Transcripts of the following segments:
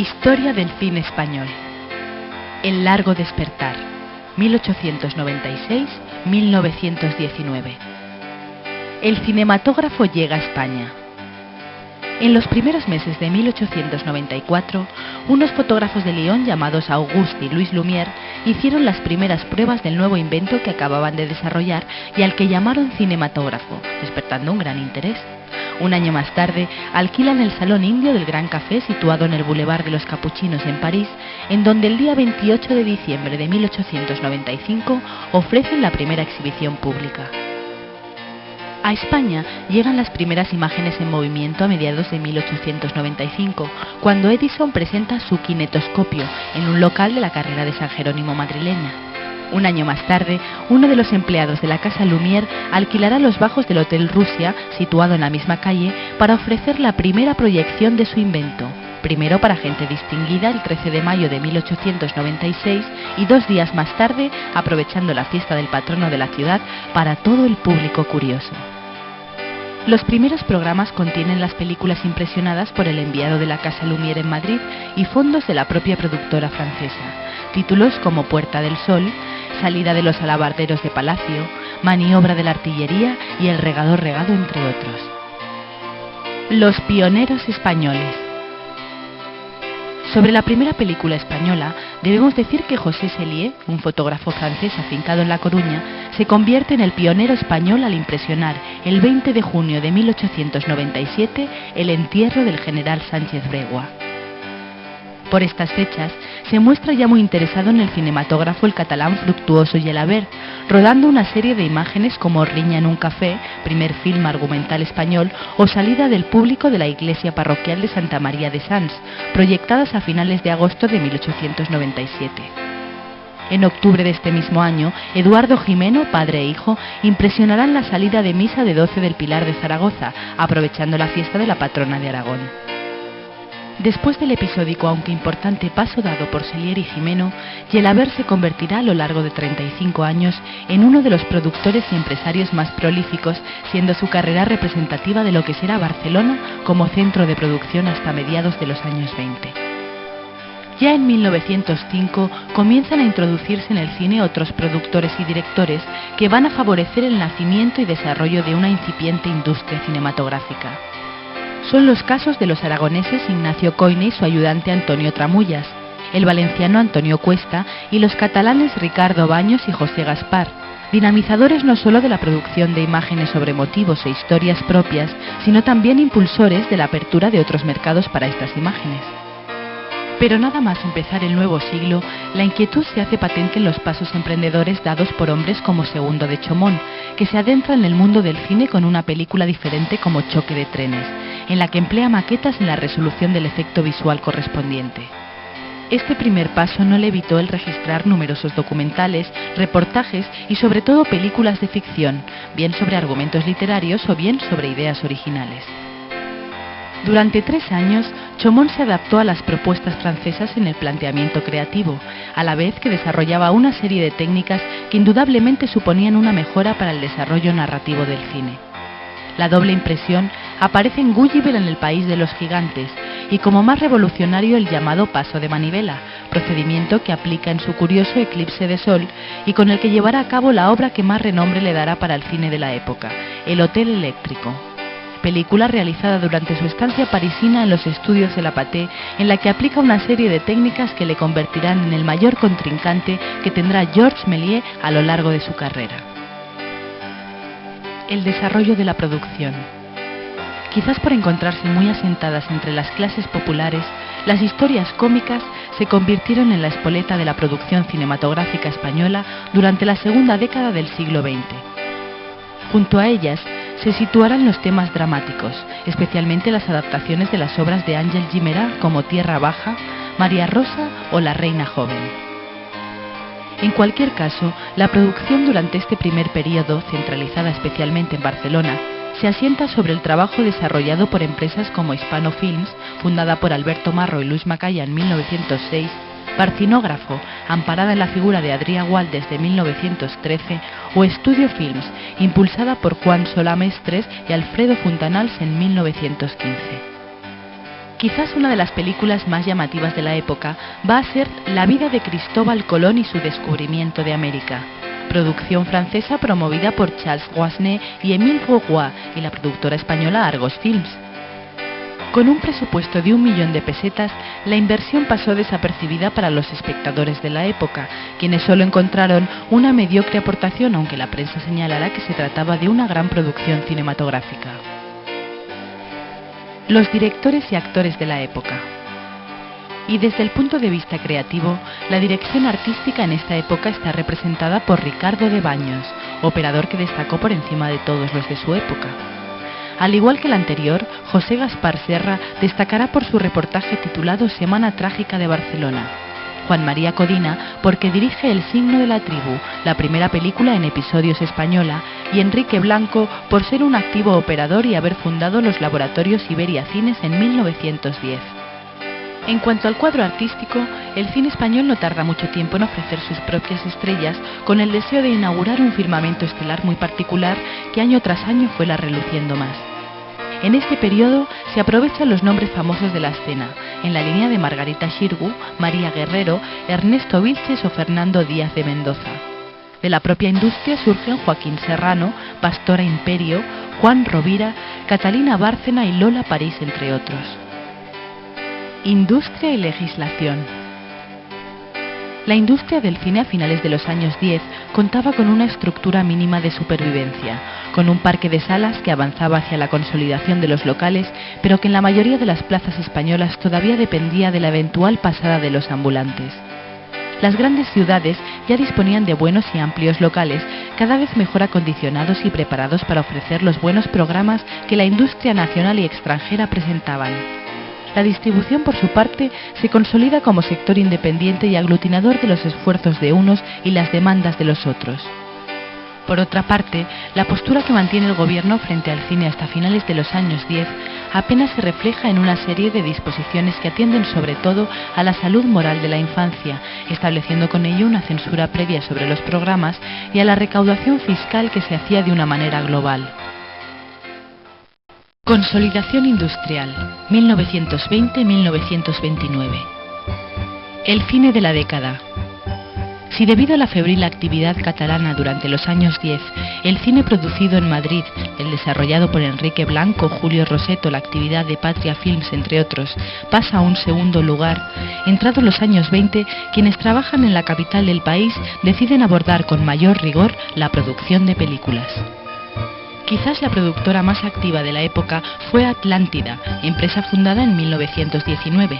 Historia del cine español. El largo despertar, 1896-1919. El cinematógrafo llega a España. En los primeros meses de 1894, unos fotógrafos de Lyon llamados Auguste y Louis Lumière hicieron las primeras pruebas del nuevo invento que acababan de desarrollar y al que llamaron cinematógrafo, despertando un gran interés. Un año más tarde, alquilan el Salón Indio del Gran Café situado en el Boulevard de los Capuchinos en París, en donde el día 28 de diciembre de 1895 ofrecen la primera exhibición pública. A España llegan las primeras imágenes en movimiento a mediados de 1895, cuando Edison presenta su kinetoscopio en un local de la carrera de San Jerónimo madrileña. Un año más tarde, uno de los empleados de la Casa Lumière alquilará los bajos del Hotel Rusia, situado en la misma calle, para ofrecer la primera proyección de su invento, primero para gente distinguida el 13 de mayo de 1896 y 2 días más tarde, aprovechando la fiesta del patrono de la ciudad, para todo el público curioso. Los primeros programas contienen las películas impresionadas por el enviado de la Casa Lumière en Madrid y fondos de la propia productora francesa. Títulos como Puerta del Sol, Salida de los alabarderos de Palacio, Maniobra de la artillería y El regador regado, entre otros. Los pioneros españoles. Sobre la primera película española, debemos decir que José Sellier, un fotógrafo francés afincado en La Coruña, se convierte en el pionero español al impresionar el 20 de junio de 1897 el entierro del general Sánchez Bregua. Por estas fechas, se muestra ya muy interesado en el cinematógrafo el catalán Fructuoso Gelabert, rodando una serie de imágenes como Riña en un café, primer film argumental español, o Salida del público de la iglesia parroquial de Santa María de Sants, proyectadas a finales de agosto de 1897. En octubre de este mismo año, Eduardo Jimeno, padre e hijo, impresionarán la salida de misa de 12 del Pilar de Zaragoza, aprovechando la fiesta de la patrona de Aragón. Después del episódico aunque importante paso dado por Sellier y Jimeno, Gelabert se convertirá a lo largo de 35 años en uno de los productores y empresarios más prolíficos, siendo su carrera representativa de lo que será Barcelona como centro de producción hasta mediados de los años 20. Ya en 1905 comienzan a introducirse en el cine otros productores y directores que van a favorecer el nacimiento y desarrollo de una incipiente industria cinematográfica. Son los casos de los aragoneses Ignacio Coine y su ayudante Antonio Tramullas, el valenciano Antonio Cuesta y los catalanes Ricardo Baños y José Gaspar, dinamizadores no solo de la producción de imágenes sobre motivos e historias propias, sino también impulsores de la apertura de otros mercados para estas imágenes. Pero nada más empezar el nuevo siglo, la inquietud se hace patente en los pasos emprendedores dados por hombres como Segundo de Chomón, que se adentra en el mundo del cine con una película diferente como Choque de trenes, en la que emplea maquetas en la resolución del efecto visual correspondiente. Este primer paso no le evitó el registrar numerosos documentales, reportajes y sobre todo películas de ficción, bien sobre argumentos literarios o bien sobre ideas originales. Durante 3 años, Chomón se adaptó a las propuestas francesas en el planteamiento creativo, a la vez que desarrollaba una serie de técnicas que indudablemente suponían una mejora para el desarrollo narrativo del cine. La doble impresión aparece en Gulliver en el País de los Gigantes y como más revolucionario el llamado paso de manivela, procedimiento que aplica en su curioso Eclipse de Sol y con el que llevará a cabo la obra que más renombre le dará para el cine de la época, El Hotel Eléctrico. Película realizada durante su estancia parisina en los estudios de la Pathé, en la que aplica una serie de técnicas que le convertirán en el mayor contrincante que tendrá Georges Méliès a lo largo de su carrera. El desarrollo de la producción. Quizás por encontrarse muy asentadas entre las clases populares, las historias cómicas se convirtieron en la espoleta de la producción cinematográfica española durante la segunda década del siglo XX. Junto a ellas, se situarán los temas dramáticos, especialmente las adaptaciones de las obras de Ángel Guimerá como Tierra Baja, María Rosa o La Reina Joven. En cualquier caso, la producción durante este primer período, centralizada especialmente en Barcelona, se asienta sobre el trabajo desarrollado por empresas como Hispano Films, fundada por Alberto Marro y Luis Macaya en 1906, Barcinógrafo, amparada en la figura de Adrià Gual desde 1913, o Estudio Films, impulsada por Juan Solà Mestres y Alfredo Fontanals en 1915. Quizás una de las películas más llamativas de la época va a ser La vida de Cristóbal Colón y su descubrimiento de América, producción francesa promovida por Charles Goisnet y Émile Bourgois y la productora española Argos Films. Con un presupuesto de 1 millón de pesetas, la inversión pasó desapercibida para los espectadores de la época, quienes solo encontraron una mediocre aportación, aunque la prensa señalara que se trataba de una gran producción cinematográfica. Los directores y actores de la época. Y desde el punto de vista creativo, la dirección artística en esta época está representada por Ricardo de Baños, operador que destacó por encima de todos los de su época. Al igual que el anterior, José Gaspar Serra destacará por su reportaje titulado Semana Trágica de Barcelona. Juan María Codina porque dirige El signo de la tribu, la primera película en episodios española, y Enrique Blanco por ser un activo operador y haber fundado los laboratorios Iberia Cines en 1910. En cuanto al cuadro artístico, el cine español no tarda mucho tiempo en ofrecer sus propias estrellas, con el deseo de inaugurar un firmamento estelar muy particular que año tras año fuera reluciendo más. En este periodo se aprovechan los nombres famosos de la escena, en la línea de Margarita Xirgu, María Guerrero, Ernesto Vilches o Fernando Díaz de Mendoza. De la propia industria surgen Joaquín Serrano, Pastora Imperio, Juan Rovira, Catalina Bárcena y Lola París, entre otros. Industria y legislación. La industria del cine a finales de los años 10 contaba con una estructura mínima de supervivencia, con un parque de salas que avanzaba hacia la consolidación de los locales, pero que en la mayoría de las plazas españolas todavía dependía de la eventual pasada de los ambulantes. Las grandes ciudades ya disponían de buenos y amplios locales, cada vez mejor acondicionados y preparados para ofrecer los buenos programas que la industria nacional y extranjera presentaban. La distribución, por su parte, se consolida como sector independiente y aglutinador de los esfuerzos de unos y las demandas de los otros. Por otra parte, la postura que mantiene el gobierno frente al cine hasta finales de los años 10 apenas se refleja en una serie de disposiciones que atienden sobre todo a la salud moral de la infancia, estableciendo con ello una censura previa sobre los programas y a la recaudación fiscal que se hacía de una manera global. Consolidación industrial, 1920-1929. El cine de la década. Si debido a la febril actividad catalana durante los años 10, el cine producido en Madrid, el desarrollado por Enrique Blanco, Julio Roseto, la actividad de Patria Films, entre otros, pasa a un segundo lugar, entrados los años 20, quienes trabajan en la capital del país deciden abordar con mayor rigor la producción de películas. Quizás la productora más activa de la época fue Atlántida, empresa fundada en 1919.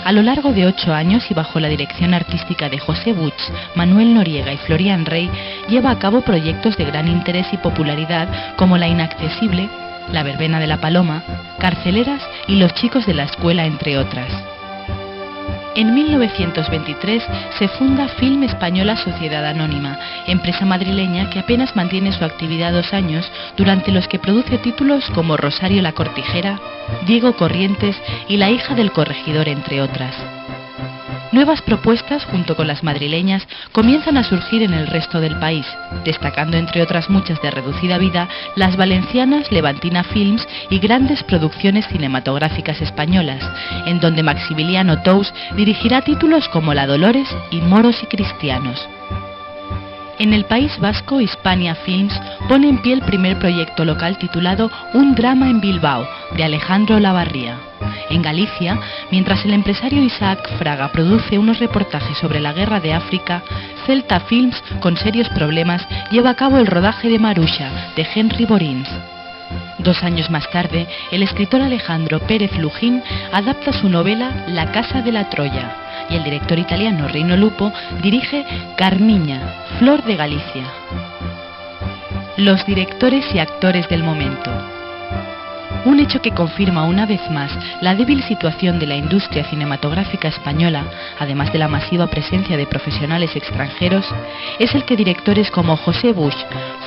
A lo largo de 8 años y bajo la dirección artística de José Buch, Manuel Noriega y Florian Rey, lleva a cabo proyectos de gran interés y popularidad como La Inaccesible, La Verbena de la Paloma, Carceleras y Los chicos de la escuela, entre otras. En 1923 se funda Film Española Sociedad Anónima, empresa madrileña que apenas mantiene su actividad 2 años, durante los que produce títulos como Rosario la Cortijera, Diego Corrientes y La hija del corregidor, entre otras. Nuevas propuestas, junto con las madrileñas, comienzan a surgir en el resto del país, destacando entre otras muchas de reducida vida las valencianas Levantina Films y grandes producciones cinematográficas españolas, en donde Maximiliano Tous dirigirá títulos como La Dolores y Moros y Cristianos. En el País Vasco, Hispania Films pone en pie el primer proyecto local titulado Un drama en Bilbao, de Alejandro Lavarría. En Galicia, mientras el empresario Isaac Fraga produce unos reportajes sobre la guerra de África, Celta Films, con serios problemas, lleva a cabo el rodaje de Marusha, de Henry Borins. 2 años más tarde, el escritor Alejandro Pérez Lujín adapta su novela La Casa de la Troya, y el director italiano Rino Lupo dirige Carmiña, Flor de Galicia. Los directores y actores del momento. Un hecho que confirma una vez más la débil situación de la industria cinematográfica española, además de la masiva presencia de profesionales extranjeros, es el que directores como José Buch,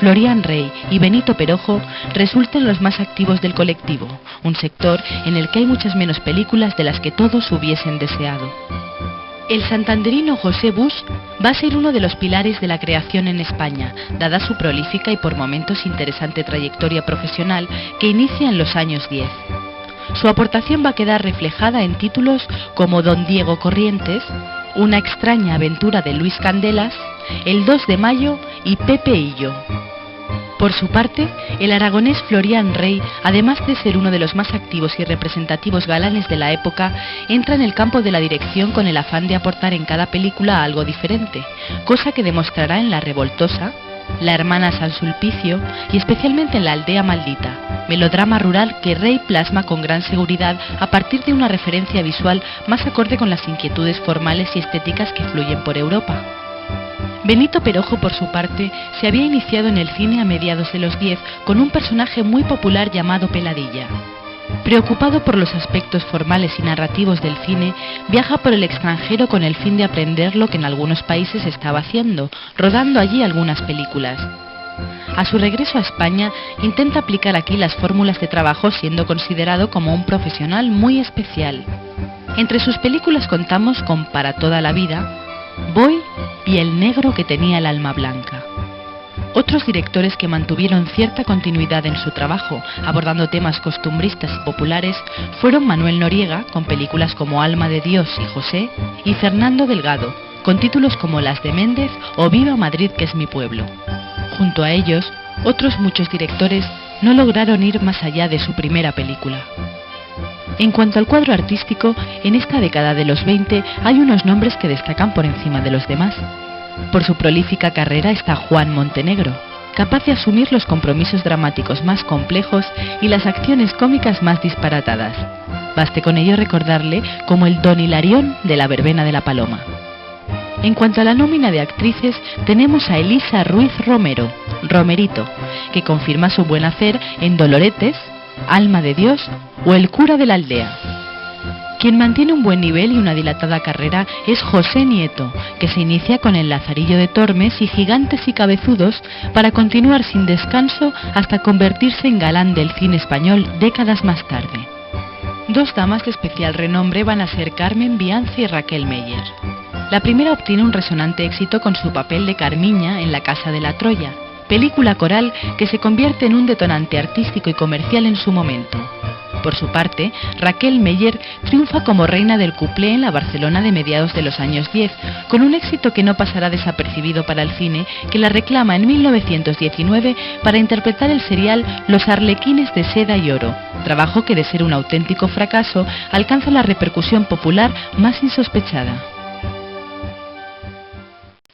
Florian Rey y Benito Perojo resulten los más activos del colectivo, un sector en el que hay muchas menos películas de las que todos hubiesen deseado. El santanderino José Buch va a ser uno de los pilares de la creación en España, dada su prolífica y por momentos interesante trayectoria profesional que inicia en los años 10. su aportación va a quedar reflejada en títulos como Don Diego Corrientes, Una extraña aventura de Luis Candelas, El 2 de mayo y Pepe y yo. Por su parte, el aragonés Florian Rey, además de ser uno de los más activos y representativos galanes de la época, entra en el campo de la dirección con el afán de aportar en cada película algo diferente, cosa que demostrará en La Revoltosa, La hermana San Sulpicio y especialmente en La aldea maldita, melodrama rural que Rey plasma con gran seguridad a partir de una referencia visual más acorde con las inquietudes formales y estéticas que fluyen por Europa. Benito Perojo, por su parte, se había iniciado en el cine a mediados de los 10 con un personaje muy popular llamado Peladilla. Preocupado por los aspectos formales y narrativos del cine, viaja por el extranjero con el fin de aprender lo que en algunos países estaba haciendo, rodando allí algunas películas. A su regreso a España, intenta aplicar aquí las fórmulas de trabajo siendo considerado como un profesional muy especial. Entre sus películas contamos con Para toda la vida, Boy y El negro que tenía el alma blanca. Otros directores que mantuvieron cierta continuidad en su trabajo, abordando temas costumbristas y populares, fueron Manuel Noriega, con películas como Alma de Dios y José, y Fernando Delgado, con títulos como Las de Méndez o Viva Madrid que es mi pueblo. Junto a ellos, otros muchos directores no lograron ir más allá de su primera película. En cuanto al cuadro artístico, en esta década de los 20 hay unos nombres que destacan por encima de los demás. Por su prolífica carrera está Juan Montenegro, capaz de asumir los compromisos dramáticos más complejos y las acciones cómicas más disparatadas. Baste con ello recordarle como el Don Hilarión de La verbena de la Paloma. En cuanto a la nómina de actrices, tenemos a Elisa Ruiz Romero, Romerito, que confirma su buen hacer en Doloretes, Alma de Dios o El cura de la aldea. Quien mantiene un buen nivel y una dilatada carrera es José Nieto, que se inicia con El Lazarillo de Tormes y Gigantes y Cabezudos para continuar sin descanso hasta convertirse en galán del cine español décadas más tarde. Dos damas de especial renombre van a ser Carmen Bianchi y Raquel Meyer. La primera obtiene un resonante éxito con su papel de Carmiña en La Casa de la Troya, película coral que se convierte en un detonante artístico y comercial en su momento. Por su parte, Raquel Meyer triunfa como reina del cuplé en la Barcelona de mediados de los años 10, con un éxito que no pasará desapercibido para el cine, que la reclama en 1919 para interpretar el serial Los arlequines de seda y oro, trabajo que de ser un auténtico fracaso alcanza la repercusión popular más insospechada.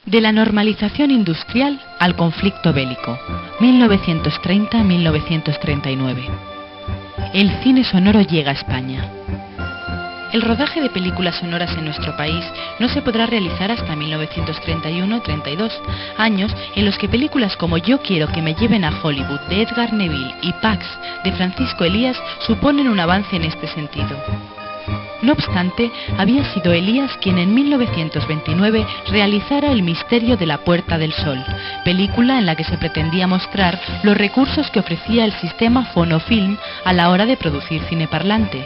De la normalización industrial al conflicto bélico, 1930-1939. El cine sonoro llega a España. El rodaje de películas sonoras en nuestro país no se podrá realizar hasta 1931-32, años en los que películas como Yo quiero que me lleven a Hollywood de Edgar Neville y Pax de Francisco Elías suponen un avance en este sentido. No obstante, había sido Elías quien en 1929 realizara El misterio de la Puerta del Sol, película en la que se pretendía mostrar los recursos que ofrecía el sistema Fonofilm a la hora de producir cine parlante.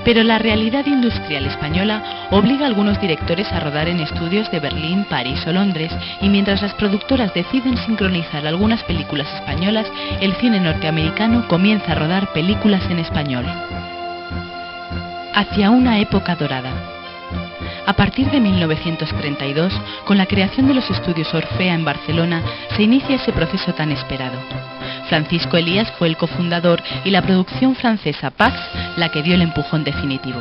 Pero la realidad industrial española obliga a algunos directores a rodar en estudios de Berlín, París o Londres, y mientras las productoras deciden sincronizar algunas películas españolas, el cine norteamericano comienza a rodar películas en español. Hacia una época dorada. A partir de 1932, con la creación de los estudios Orfea en Barcelona, se inicia ese proceso tan esperado. Francisco Elías fue el cofundador y la producción francesa Pax la que dio el empujón definitivo.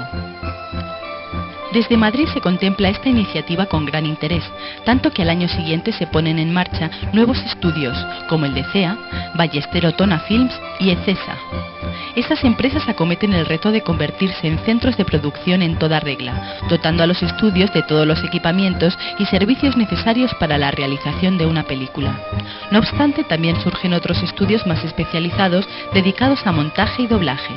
Desde Madrid se contempla esta iniciativa con gran interés, tanto que al año siguiente se ponen en marcha nuevos estudios, como el de CEA, Ballester Otona Films y ECESA. Estas empresas acometen el reto de convertirse en centros de producción en toda regla, dotando a los estudios de todos los equipamientos y servicios necesarios para la realización de una película. No obstante, también surgen otros estudios más especializados dedicados a montaje y doblaje.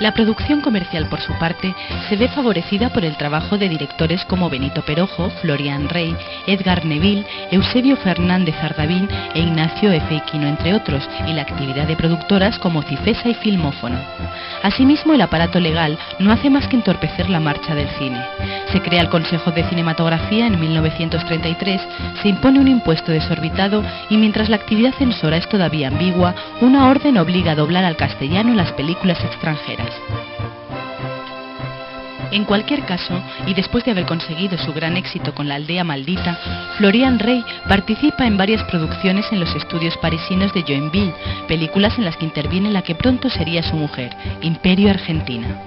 La producción comercial, por su parte, se ve favorecida por el trabajo de directores como Benito Perojo, Florian Rey, Edgar Neville, Eusebio Fernández Ardavín e Ignacio F. Iquino, entre otros, y la actividad de productoras como Cifesa y Filmófono. Asimismo, el aparato legal no hace más que entorpecer la marcha del cine. Se crea el Consejo de Cinematografía en 1933, se impone un impuesto desorbitado y mientras la actividad censora es todavía ambigua, una orden obliga a doblar al castellano las películas extranjeras. En cualquier caso, y después de haber conseguido su gran éxito con La aldea maldita, Florian Rey participa en varias producciones en los estudios parisinos de Joinville, películas en las que interviene la que pronto sería su mujer, Imperio Argentina.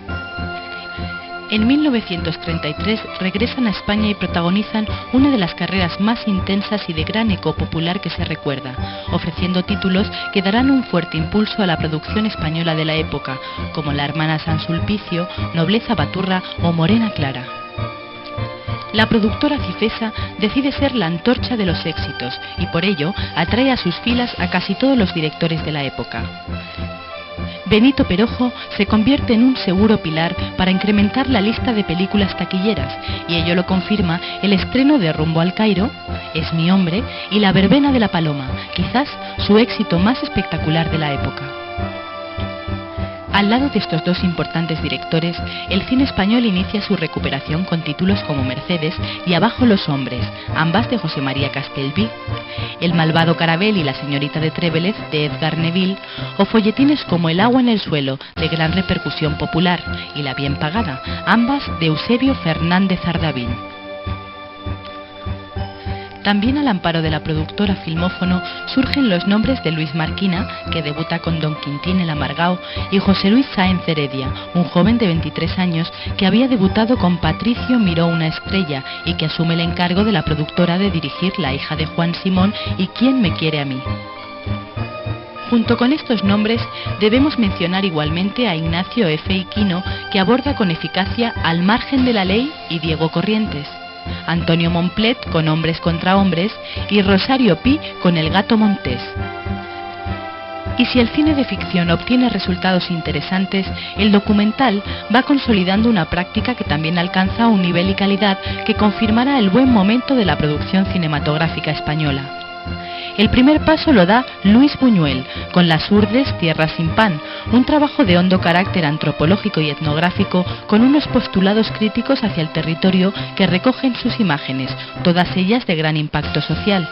En 1933 regresan a España y protagonizan una de las carreras más intensas y de gran eco popular que se recuerda, ofreciendo títulos que darán un fuerte impulso a la producción española de la época, como La hermana San Sulpicio, Nobleza Baturra o Morena Clara. La productora Cifesa decide ser la antorcha de los éxitos y por ello atrae a sus filas a casi todos los directores de la época. Benito Perojo se convierte en un seguro pilar para incrementar la lista de películas taquilleras, y ello lo confirma el estreno de Rumbo al Cairo, Es mi hombre y La verbena de la paloma, quizás su éxito más espectacular de la época. Al lado de estos dos importantes directores, el cine español inicia su recuperación con títulos como Mercedes y Abajo los hombres, ambas de José María Castelví, El malvado Carabel y La señorita de Trévelez, de Edgar Neville, o folletines como El agua en el suelo, de gran repercusión popular, y La bien pagada, ambas de Eusebio Fernández Ardavín. También al amparo de la productora Filmófono surgen los nombres de Luis Marquina, que debuta con Don Quintín el Amargao, y José Luis Sáenz Heredia, un joven de 23 años que había debutado con Patricio miró una estrella y que asume el encargo de la productora de dirigir La hija de Juan Simón y ¿Quién me quiere a mí?. Junto con estos nombres debemos mencionar igualmente a Ignacio F. Iquino, que aborda con eficacia Al margen de la ley y Diego Corrientes, Antonio Momplet con Hombres contra hombres y Rosario Pi con El gato montés. Y si el cine de ficción obtiene resultados interesantes, el documental va consolidando una práctica que también alcanza un nivel y calidad que confirmará el buen momento de la producción cinematográfica española. El primer paso lo da Luis Buñuel, con Las Urdes, tierra sin pan, un trabajo de hondo carácter antropológico y etnográfico con unos postulados críticos hacia el territorio que recogen sus imágenes, todas ellas de gran impacto social.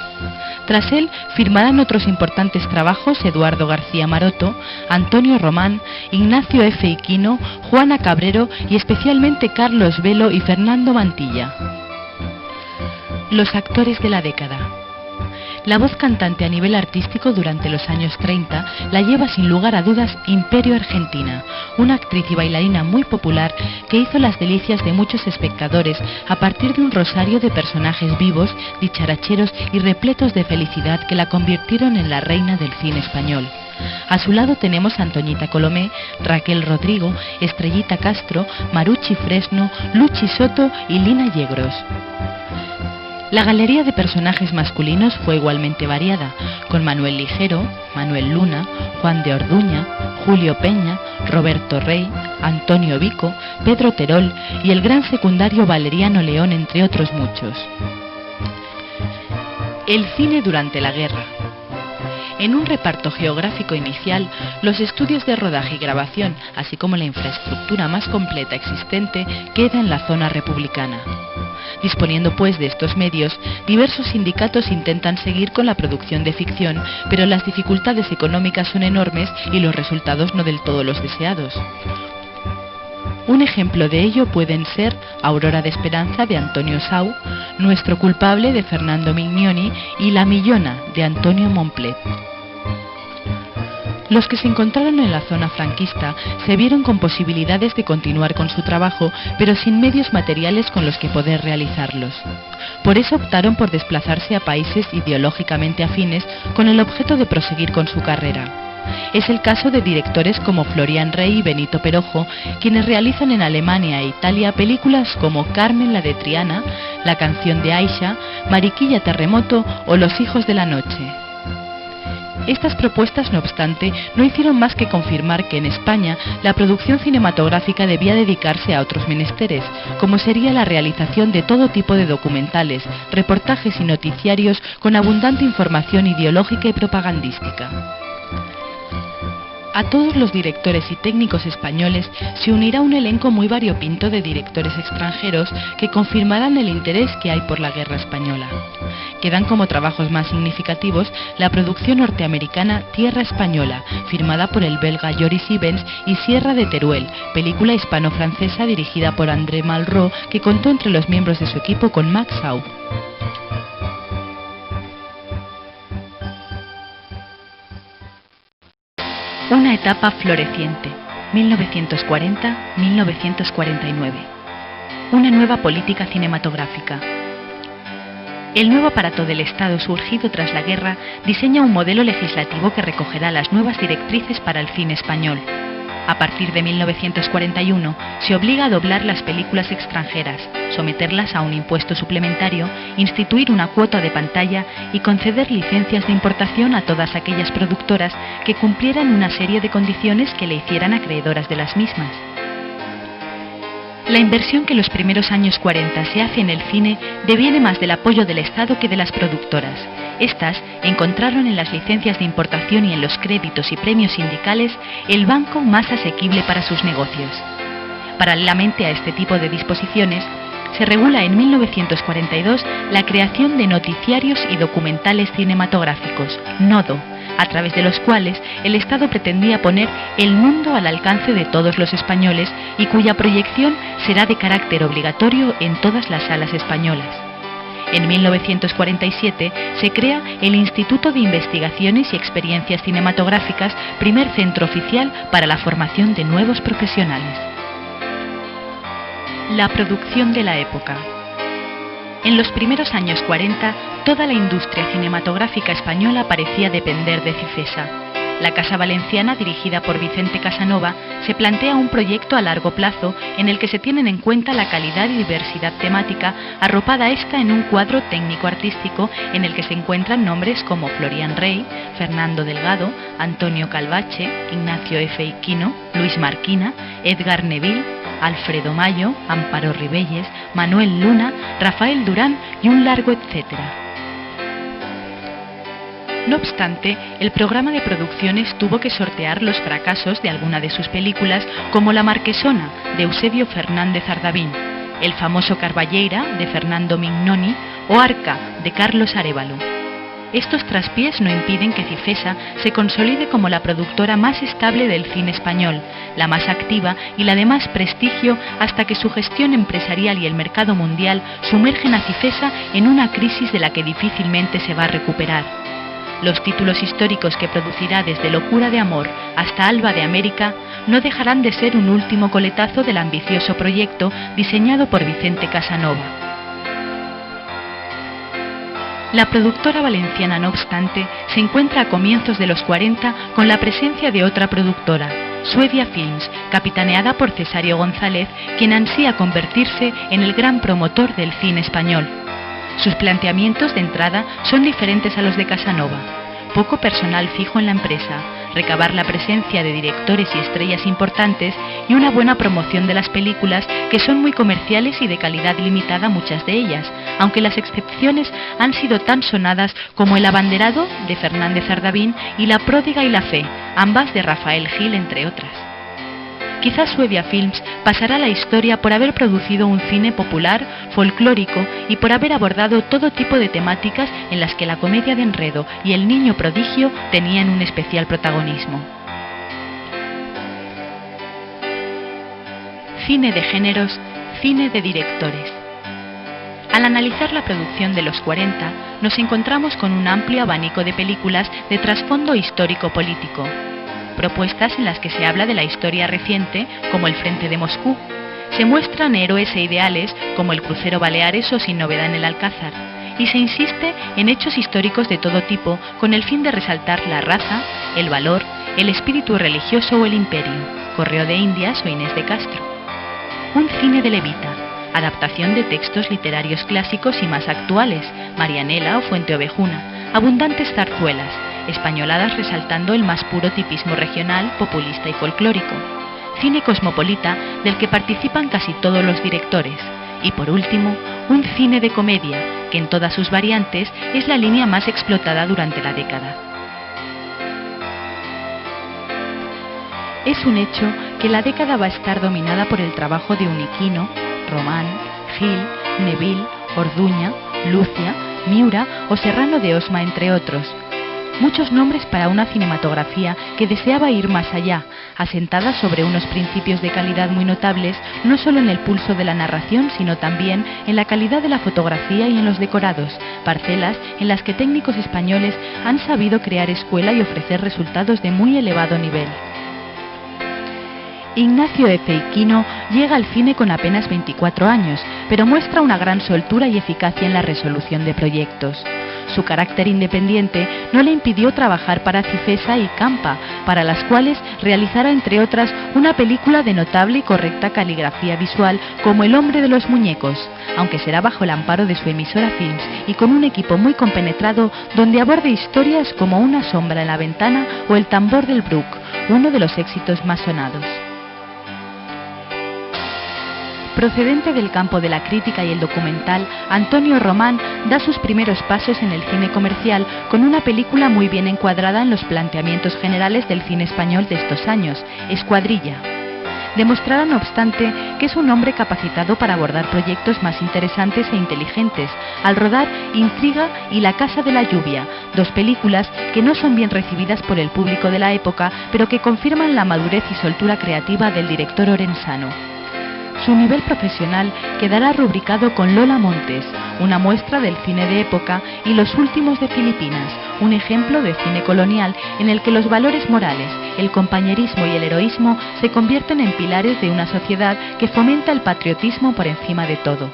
Tras él firmarán otros importantes trabajos Eduardo García Maroto, Antonio Román, Ignacio F. Iquino, Juana Cabrero y especialmente Carlos Velo y Fernando Mantilla. Los actores de la década. La voz cantante a nivel artístico durante los años 30 la lleva sin lugar a dudas Imperio Argentina, una actriz y bailarina muy popular que hizo las delicias de muchos espectadores a partir de un rosario de personajes vivos, dicharacheros y repletos de felicidad que la convirtieron en la reina del cine español. A su lado tenemos a Antoñita Colomé, Raquel Rodrigo, Estrellita Castro, Marucci Fresno, Luchi Soto y Lina Yegros. La galería de personajes masculinos fue igualmente variada, con Manuel Ligero, Manuel Luna, Juan de Orduña, Julio Peña, Roberto Rey, Antonio Vico, Pedro Terol y el gran secundario Valeriano León, entre otros muchos. El cine durante la guerra. En un reparto geográfico inicial, los estudios de rodaje y grabación, así como la infraestructura más completa existente, queda en la zona republicana. Disponiendo pues de estos medios, diversos sindicatos intentan seguir con la producción de ficción, pero las dificultades económicas son enormes y los resultados no del todo los deseados. Un ejemplo de ello pueden ser Aurora de Esperanza de Antonio Sau, Nuestro culpable de Fernando Mignoni y La Millona de Antonio Momplet. Los que se encontraron en la zona franquista se vieron con posibilidades de continuar con su trabajo, pero sin medios materiales con los que poder realizarlos. Por eso optaron por desplazarse a países ideológicamente afines con el objeto de proseguir con su carrera. Es el caso de directores como Florian Rey y Benito Perojo, quienes realizan en Alemania e Italia películas como Carmen la de Triana, La canción de Aisha, Mariquilla Terremoto o Los hijos de la noche. Estas propuestas, no obstante, no hicieron más que confirmar que en España la producción cinematográfica debía dedicarse a otros menesteres, como sería la realización de todo tipo de documentales, reportajes y noticiarios con abundante información ideológica y propagandística. A todos los directores y técnicos españoles se unirá un elenco muy variopinto de directores extranjeros que confirmarán el interés que hay por la guerra española. Quedan como trabajos más significativos la producción norteamericana Tierra Española, firmada por el belga Joris Ivens, y Sierra de Teruel, película hispano-francesa dirigida por André Malraux, que contó entre los miembros de su equipo con Max Shaw. Una etapa floreciente, 1940-1949. Una nueva política cinematográfica. El nuevo aparato del Estado surgido tras la guerra diseña un modelo legislativo que recogerá las nuevas directrices para el cine español. A partir de 1941 se obliga a doblar las películas extranjeras, someterlas a un impuesto suplementario, instituir una cuota de pantalla y conceder licencias de importación a todas aquellas productoras que cumplieran una serie de condiciones que le hicieran acreedoras de las mismas. La inversión que en los primeros años 40 se hace en el cine deviene más del apoyo del Estado que de las productoras. Estas encontraron en las licencias de importación y en los créditos y premios sindicales el banco más asequible para sus negocios. Paralelamente a este tipo de disposiciones, se regula en 1942 la creación de noticiarios y documentales cinematográficos, NODO, a través de los cuales el Estado pretendía poner el mundo al alcance de todos los españoles y cuya proyección será de carácter obligatorio en todas las salas españolas. En 1947 se crea el Instituto de Investigaciones y Experiencias Cinematográficas, primer centro oficial para la formación de nuevos profesionales. La producción de la época. En los primeros años 40, toda la industria cinematográfica española parecía depender de Cifesa. La Casa Valenciana, dirigida por Vicente Casanova, se plantea un proyecto a largo plazo en el que se tienen en cuenta la calidad y diversidad temática, arropada esta en un cuadro técnico-artístico en el que se encuentran nombres como Florian Rey, Fernando Delgado, Antonio Calvache, Ignacio F. Iquino, Luis Marquina, Edgar Neville, Alfredo Mayo, Amparo Ribelles, Manuel Luna, Rafael Durán y un largo etcétera. No obstante, el programa de producciones tuvo que sortear los fracasos de alguna de sus películas, como La Marquesona, de Eusebio Fernández Ardavín, El famoso Carballeira, de Fernando Mignoni, o Arca, de Carlos Arévalo. Estos traspiés no impiden que Cifesa se consolide como la productora más estable del cine español, la más activa y la de más prestigio, hasta que su gestión empresarial y el mercado mundial sumergen a Cifesa en una crisis de la que difícilmente se va a recuperar. Los títulos históricos que producirá desde Locura de Amor hasta Alba de América no dejarán de ser un último coletazo del ambicioso proyecto diseñado por Vicente Casanova. La productora valenciana, no obstante, se encuentra a comienzos de los 40 con la presencia de otra productora, Suedia Films, capitaneada por Cesario González, quien ansía convertirse en el gran promotor del cine español. Sus planteamientos de entrada son diferentes a los de Casanova: poco personal fijo en la empresa, recabar la presencia de directores y estrellas importantes y una buena promoción de las películas, que son muy comerciales y de calidad limitada muchas de ellas, aunque las excepciones han sido tan sonadas como El abanderado, de Fernández Ardavín, y La pródiga y la fe, ambas de Rafael Gil, entre otras. Quizás Suedia Films pasará a la historia por haber producido un cine popular, folclórico y por haber abordado todo tipo de temáticas en las que la comedia de enredo y el niño prodigio tenían un especial protagonismo. Cine de géneros, cine de directores. Al analizar la producción de los 40, nos encontramos con un amplio abanico de películas de trasfondo histórico-político. Propuestas en las que se habla de la historia reciente, como El Frente de Moscú. Se muestran héroes e ideales, como El crucero Baleares o Sin novedad en el Alcázar, y se insiste en hechos históricos de todo tipo, con el fin de resaltar la raza, el valor, el espíritu religioso o el imperio, Correo de Indias o Inés de Castro. Un cine de levita, adaptación de textos literarios clásicos y más actuales, Marianela o Fuente Ovejuna, abundantes zarzuelas, españoladas resaltando el más puro tipismo regional, populista y folclórico. Cine cosmopolita del que participan casi todos los directores. Y por último, un cine de comedia, que en todas sus variantes es la línea más explotada durante la década. Es un hecho que la década va a estar dominada por el trabajo de Uniquino, Román, Gil, Neville, Orduña, Lucia, Miura o Serrano de Osma, entre otros. Muchos nombres para una cinematografía que deseaba ir más allá, asentada sobre unos principios de calidad muy notables, no solo en el pulso de la narración, sino también en la calidad de la fotografía y en los decorados, parcelas en las que técnicos españoles han sabido crear escuela y ofrecer resultados de muy elevado nivel. Ignacio Ezeiquino llega al cine con apenas 24 años, pero muestra una gran soltura y eficacia en la resolución de proyectos. Su carácter independiente no le impidió trabajar para Cifesa y Campa, para las cuales realizara, entre otras, una película de notable y correcta caligrafía visual como El hombre de los muñecos, aunque será bajo el amparo de su emisora Films y con un equipo muy compenetrado donde aborde historias como Una sombra en la ventana o El tambor del Bruc, uno de los éxitos más sonados. Procedente del campo de la crítica y el documental, Antonio Román da sus primeros pasos en el cine comercial con una película muy bien encuadrada en los planteamientos generales del cine español de estos años, Escuadrilla. Demostrará, no obstante, que es un hombre capacitado para abordar proyectos más interesantes e inteligentes, al rodar Intriga y La casa de la lluvia, dos películas que no son bien recibidas por el público de la época, pero que confirman la madurez y soltura creativa del director orensano. Su nivel profesional quedará rubricado con Lola Montes, una muestra del cine de época, y Los últimos de Filipinas, un ejemplo de cine colonial en el que los valores morales, el compañerismo y el heroísmo se convierten en pilares de una sociedad que fomenta el patriotismo por encima de todo.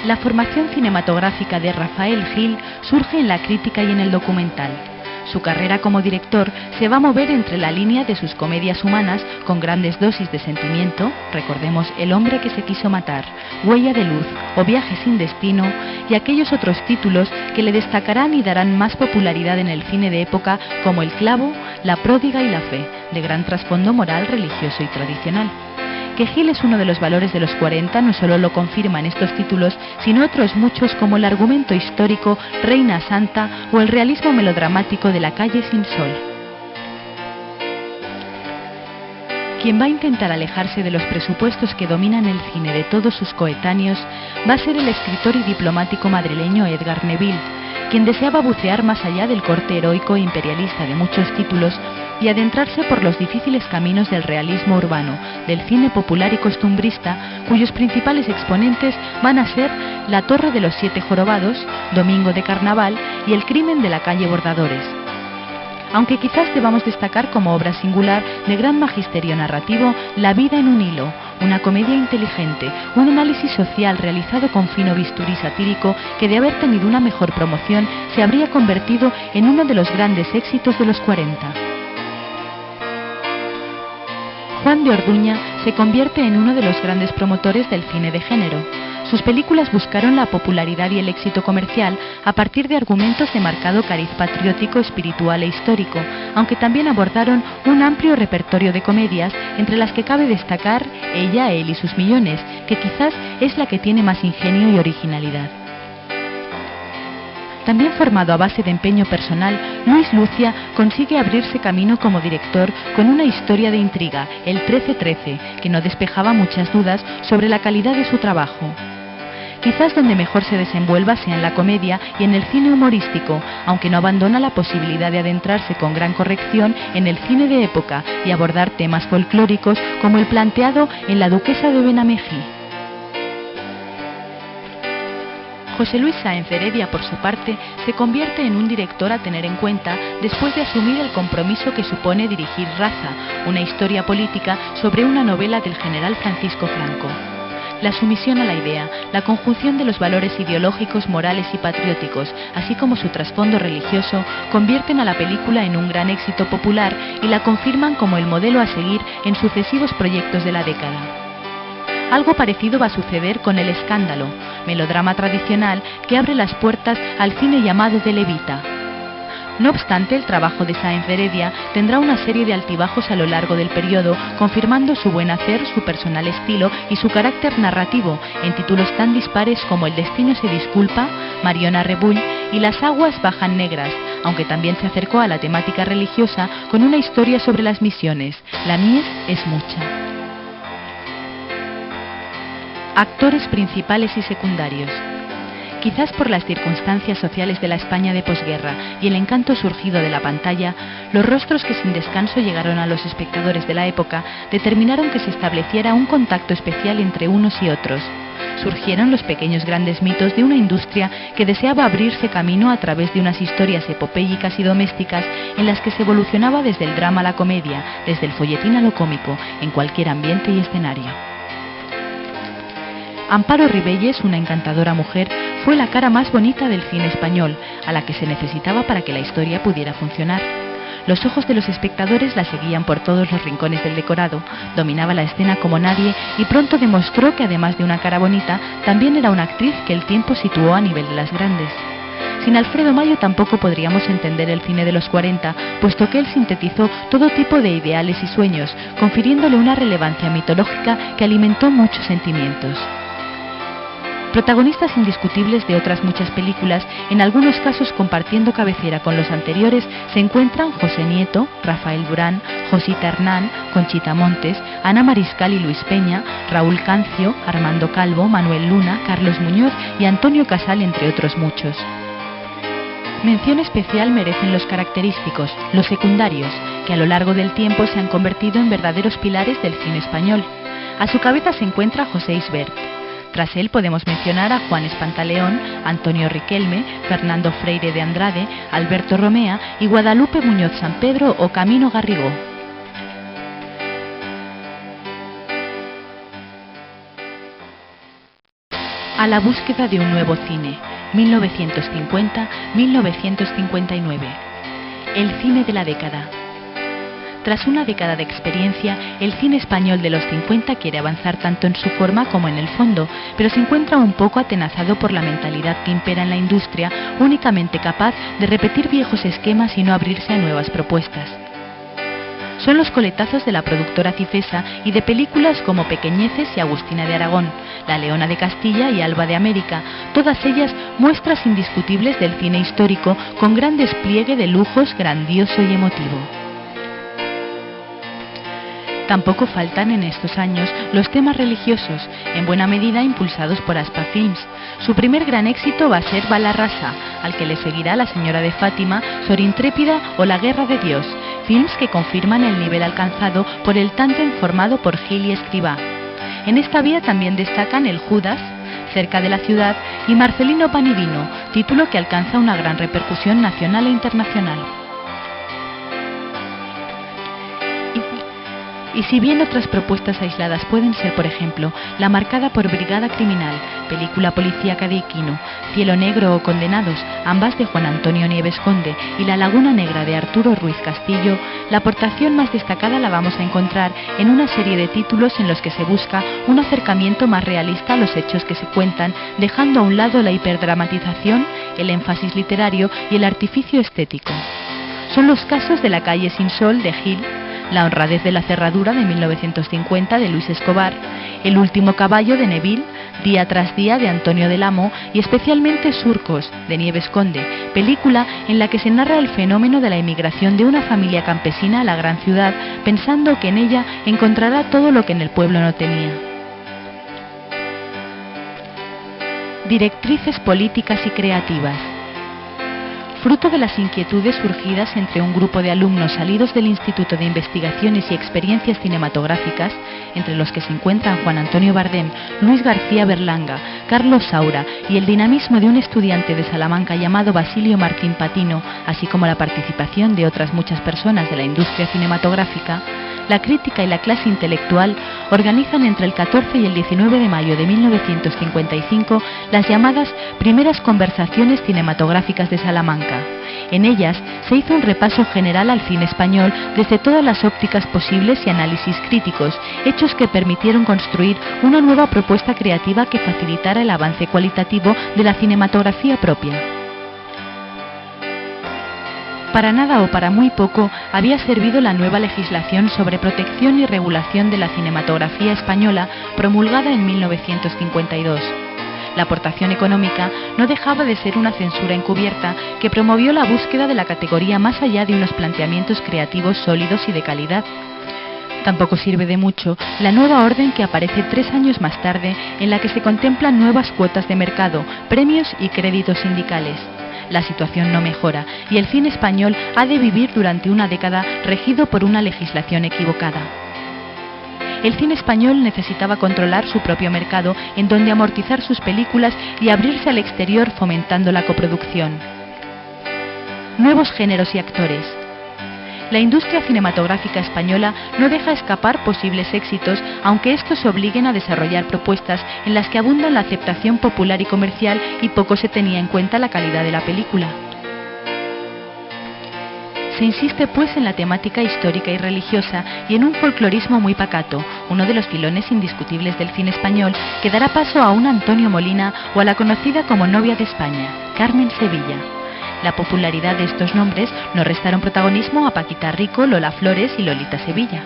La formación cinematográfica de Rafael Gil surge en la crítica y en el documental. Su carrera como director se va a mover entre la línea de sus comedias humanas con grandes dosis de sentimiento, recordemos El hombre que se quiso matar, Huella de luz o Viaje sin destino, y aquellos otros títulos que le destacarán y darán más popularidad en el cine de época como El clavo, La pródiga y La fe, de gran trasfondo moral, religioso y tradicional. Que Gil es uno de los valores de los 40 no solo lo confirman estos títulos, sino otros muchos como el argumento histórico Reina Santa o el realismo melodramático de La calle sin sol. Quien va a intentar alejarse de los presupuestos que dominan el cine de todos sus coetáneos va a ser el escritor y diplomático madrileño Edgar Neville, quien deseaba bucear más allá del corte heroico e imperialista de muchos títulos y adentrarse por los difíciles caminos del realismo urbano, del cine popular y costumbrista, cuyos principales exponentes van a ser La torre de los 7 jorobados, Domingo de carnaval y El crimen de la calle Bordadores. Aunque quizás debamos destacar como obra singular de gran magisterio narrativo La vida en un hilo, una comedia inteligente, un análisis social realizado con fino bisturí satírico que, de haber tenido una mejor promoción, se habría convertido en uno de los grandes éxitos de los 40. Juan de Orduña se convierte en uno de los grandes promotores del cine de género. Sus películas buscaron la popularidad y el éxito comercial a partir de argumentos de marcado cariz patriótico, espiritual e histórico, aunque también abordaron un amplio repertorio de comedias, entre las que cabe destacar Ella, él y sus millones, que quizás es la que tiene más ingenio y originalidad. También formado a base de empeño personal, Luis Lucia consigue abrirse camino como director con una historia de intriga, El 13-13, que no despejaba muchas dudas sobre la calidad de su trabajo. Quizás donde mejor se desenvuelva sea en la comedia y en el cine humorístico, aunque no abandona la posibilidad de adentrarse con gran corrección en el cine de época y abordar temas folclóricos como el planteado en La duquesa de Benamejí. José Luis Sáenz Heredia, por su parte, se convierte en un director a tener en cuenta después de asumir el compromiso que supone dirigir Raza, una historia política sobre una novela del general Francisco Franco. La sumisión a la idea, la conjunción de los valores ideológicos, morales y patrióticos, así como su trasfondo religioso, convierten a la película en un gran éxito popular y la confirman como el modelo a seguir en sucesivos proyectos de la década. algo parecido va a suceder con El Escándalo, melodrama tradicional que abre las puertas al cine llamado de Levita. No obstante, el trabajo de Sáenz de Heredia tendrá una serie de altibajos a lo largo del periodo, confirmando su buen hacer, su personal estilo y su carácter narrativo en títulos tan dispares como El destino se disculpa, Mariona Rebull y Las aguas bajan negras, aunque también se acercó a la temática religiosa con una historia sobre las misiones, La mies es mucha. Actores principales y secundarios. Quizás por las circunstancias sociales de la España de posguerra y el encanto surgido de la pantalla, los rostros que sin descanso llegaron a los espectadores de la época determinaron que se estableciera un contacto especial entre unos y otros. Surgieron los pequeños grandes mitos de una industria que deseaba abrirse camino a través de unas historias epopélicas y domésticas en las que se evolucionaba desde el drama a la comedia, desde el folletín a lo cómico, en cualquier ambiente y escenario. Amparo Ribelles, una encantadora mujer, fue la cara más bonita del cine español, a la que se necesitaba para que la historia pudiera funcionar. Los ojos de los espectadores la seguían por todos los rincones del decorado, dominaba la escena como nadie y pronto demostró que además de una cara bonita, también era una actriz que el tiempo situó a nivel de las grandes. Sin Alfredo Mayo tampoco podríamos entender el cine de los 40, puesto que él sintetizó todo tipo de ideales y sueños, confiriéndole una relevancia mitológica que alimentó muchos sentimientos. Protagonistas indiscutibles de otras muchas películas, en algunos casos compartiendo cabecera con los anteriores, se encuentran José Nieto, Rafael Durán, Josita Hernán, Conchita Montes, Ana Mariscal y Luis Peña, Raúl Cancio, Armando Calvo, Manuel Luna, Carlos Muñoz y Antonio Casal, entre otros muchos. Mención especial merecen los característicos, los secundarios, que a lo largo del tiempo se han convertido en verdaderos pilares del cine español. A su cabeza se encuentra José Isbert. Tras él podemos mencionar a Juan Espantaleón, Antonio Riquelme, Fernando Freire de Andrade, Alberto Romea y Guadalupe Muñoz San Pedro o Camino Garrigó. A la búsqueda de un nuevo cine, 1950-1959. El cine de la década. Tras una década de experiencia, el cine español de los 50 quiere avanzar tanto en su forma como en el fondo, pero se encuentra un poco atenazado por la mentalidad que impera en la industria, únicamente capaz de repetir viejos esquemas y no abrirse a nuevas propuestas. Son los coletazos de la productora Cifesa y de películas como Pequeñeces y Agustina de Aragón, La Leona de Castilla y Alba de América, todas ellas muestras indiscutibles del cine histórico con gran despliegue de lujos grandioso y emotivo. Tampoco faltan en estos años los temas religiosos, en buena medida impulsados por Aspa Films. Su primer gran éxito va a ser Bala Rasa, al que le seguirá La Señora de Fátima, Sor Intrépida o La Guerra de Dios, films que confirman el nivel alcanzado por el tándem formado por Gil y Escribá. En esta vía también destacan El Judas, Cerca de la ciudad y Marcelino Pan y Vino, título que alcanza una gran repercusión nacional e internacional. Y si bien otras propuestas aisladas pueden ser, por ejemplo, La marcada por Brigada Criminal, película policíaca de Iquino, Cielo Negro o Condenados, ambas de Juan Antonio Nieves Conde, y La Laguna Negra de Arturo Ruiz Castillo, la aportación más destacada la vamos a encontrar en una serie de títulos en los que se busca un acercamiento más realista a los hechos que se cuentan, dejando a un lado la hiperdramatización, el énfasis literario y el artificio estético. Son los casos de La calle sin sol de Gil, La honradez de la cerradura de 1950 de Luis Escobar, El último caballo de Neville, Día tras día de Antonio del Amo y especialmente Surcos de Nieves Conde, película en la que se narra el fenómeno de la emigración de una familia campesina a la gran ciudad, pensando que en ella encontrará todo lo que en el pueblo no tenía. Directrices políticas y creativas. Fruto de las inquietudes surgidas entre un grupo de alumnos salidos del Instituto de Investigaciones y Experiencias Cinematográficas, entre los que se encuentran Juan Antonio Bardem, Luis García Berlanga, Carlos Saura y el dinamismo de un estudiante de Salamanca llamado Basilio Martín Patino, así como la participación de otras muchas personas de la industria cinematográfica, la crítica y la clase intelectual organizan entre el 14 y el 19 de mayo de 1955 las llamadas Primeras Conversaciones Cinematográficas de Salamanca. En ellas se hizo un repaso general al cine español desde todas las ópticas posibles y análisis críticos, hechos que permitieron construir una nueva propuesta creativa que facilitara el avance cualitativo de la cinematografía propia. Para nada o para muy poco había servido la nueva legislación sobre protección y regulación de la cinematografía española promulgada en 1952. La aportación económica no dejaba de ser una censura encubierta que promovió la búsqueda de la categoría más allá de unos planteamientos creativos sólidos y de calidad. Tampoco sirve de mucho la nueva orden que aparece 3 años más tarde, en la que se contemplan nuevas cuotas de mercado, premios y créditos sindicales. La situación no mejora y el cine español ha de vivir durante una década regido por una legislación equivocada. El cine español necesitaba controlar su propio mercado en donde amortizar sus películas y abrirse al exterior fomentando la coproducción. Nuevos géneros y actores. La industria cinematográfica española no deja escapar posibles éxitos, aunque estos obliguen a desarrollar propuestas en las que abunda la aceptación popular y comercial y poco se tenía en cuenta la calidad de la película. Se insiste pues en la temática histórica y religiosa y en un folclorismo muy pacato, uno de los filones indiscutibles del cine español que dará paso a un Antonio Molina o a la conocida como novia de España, Carmen Sevilla. La popularidad de estos nombres no restaron protagonismo a Paquita Rico, Lola Flores y Lolita Sevilla.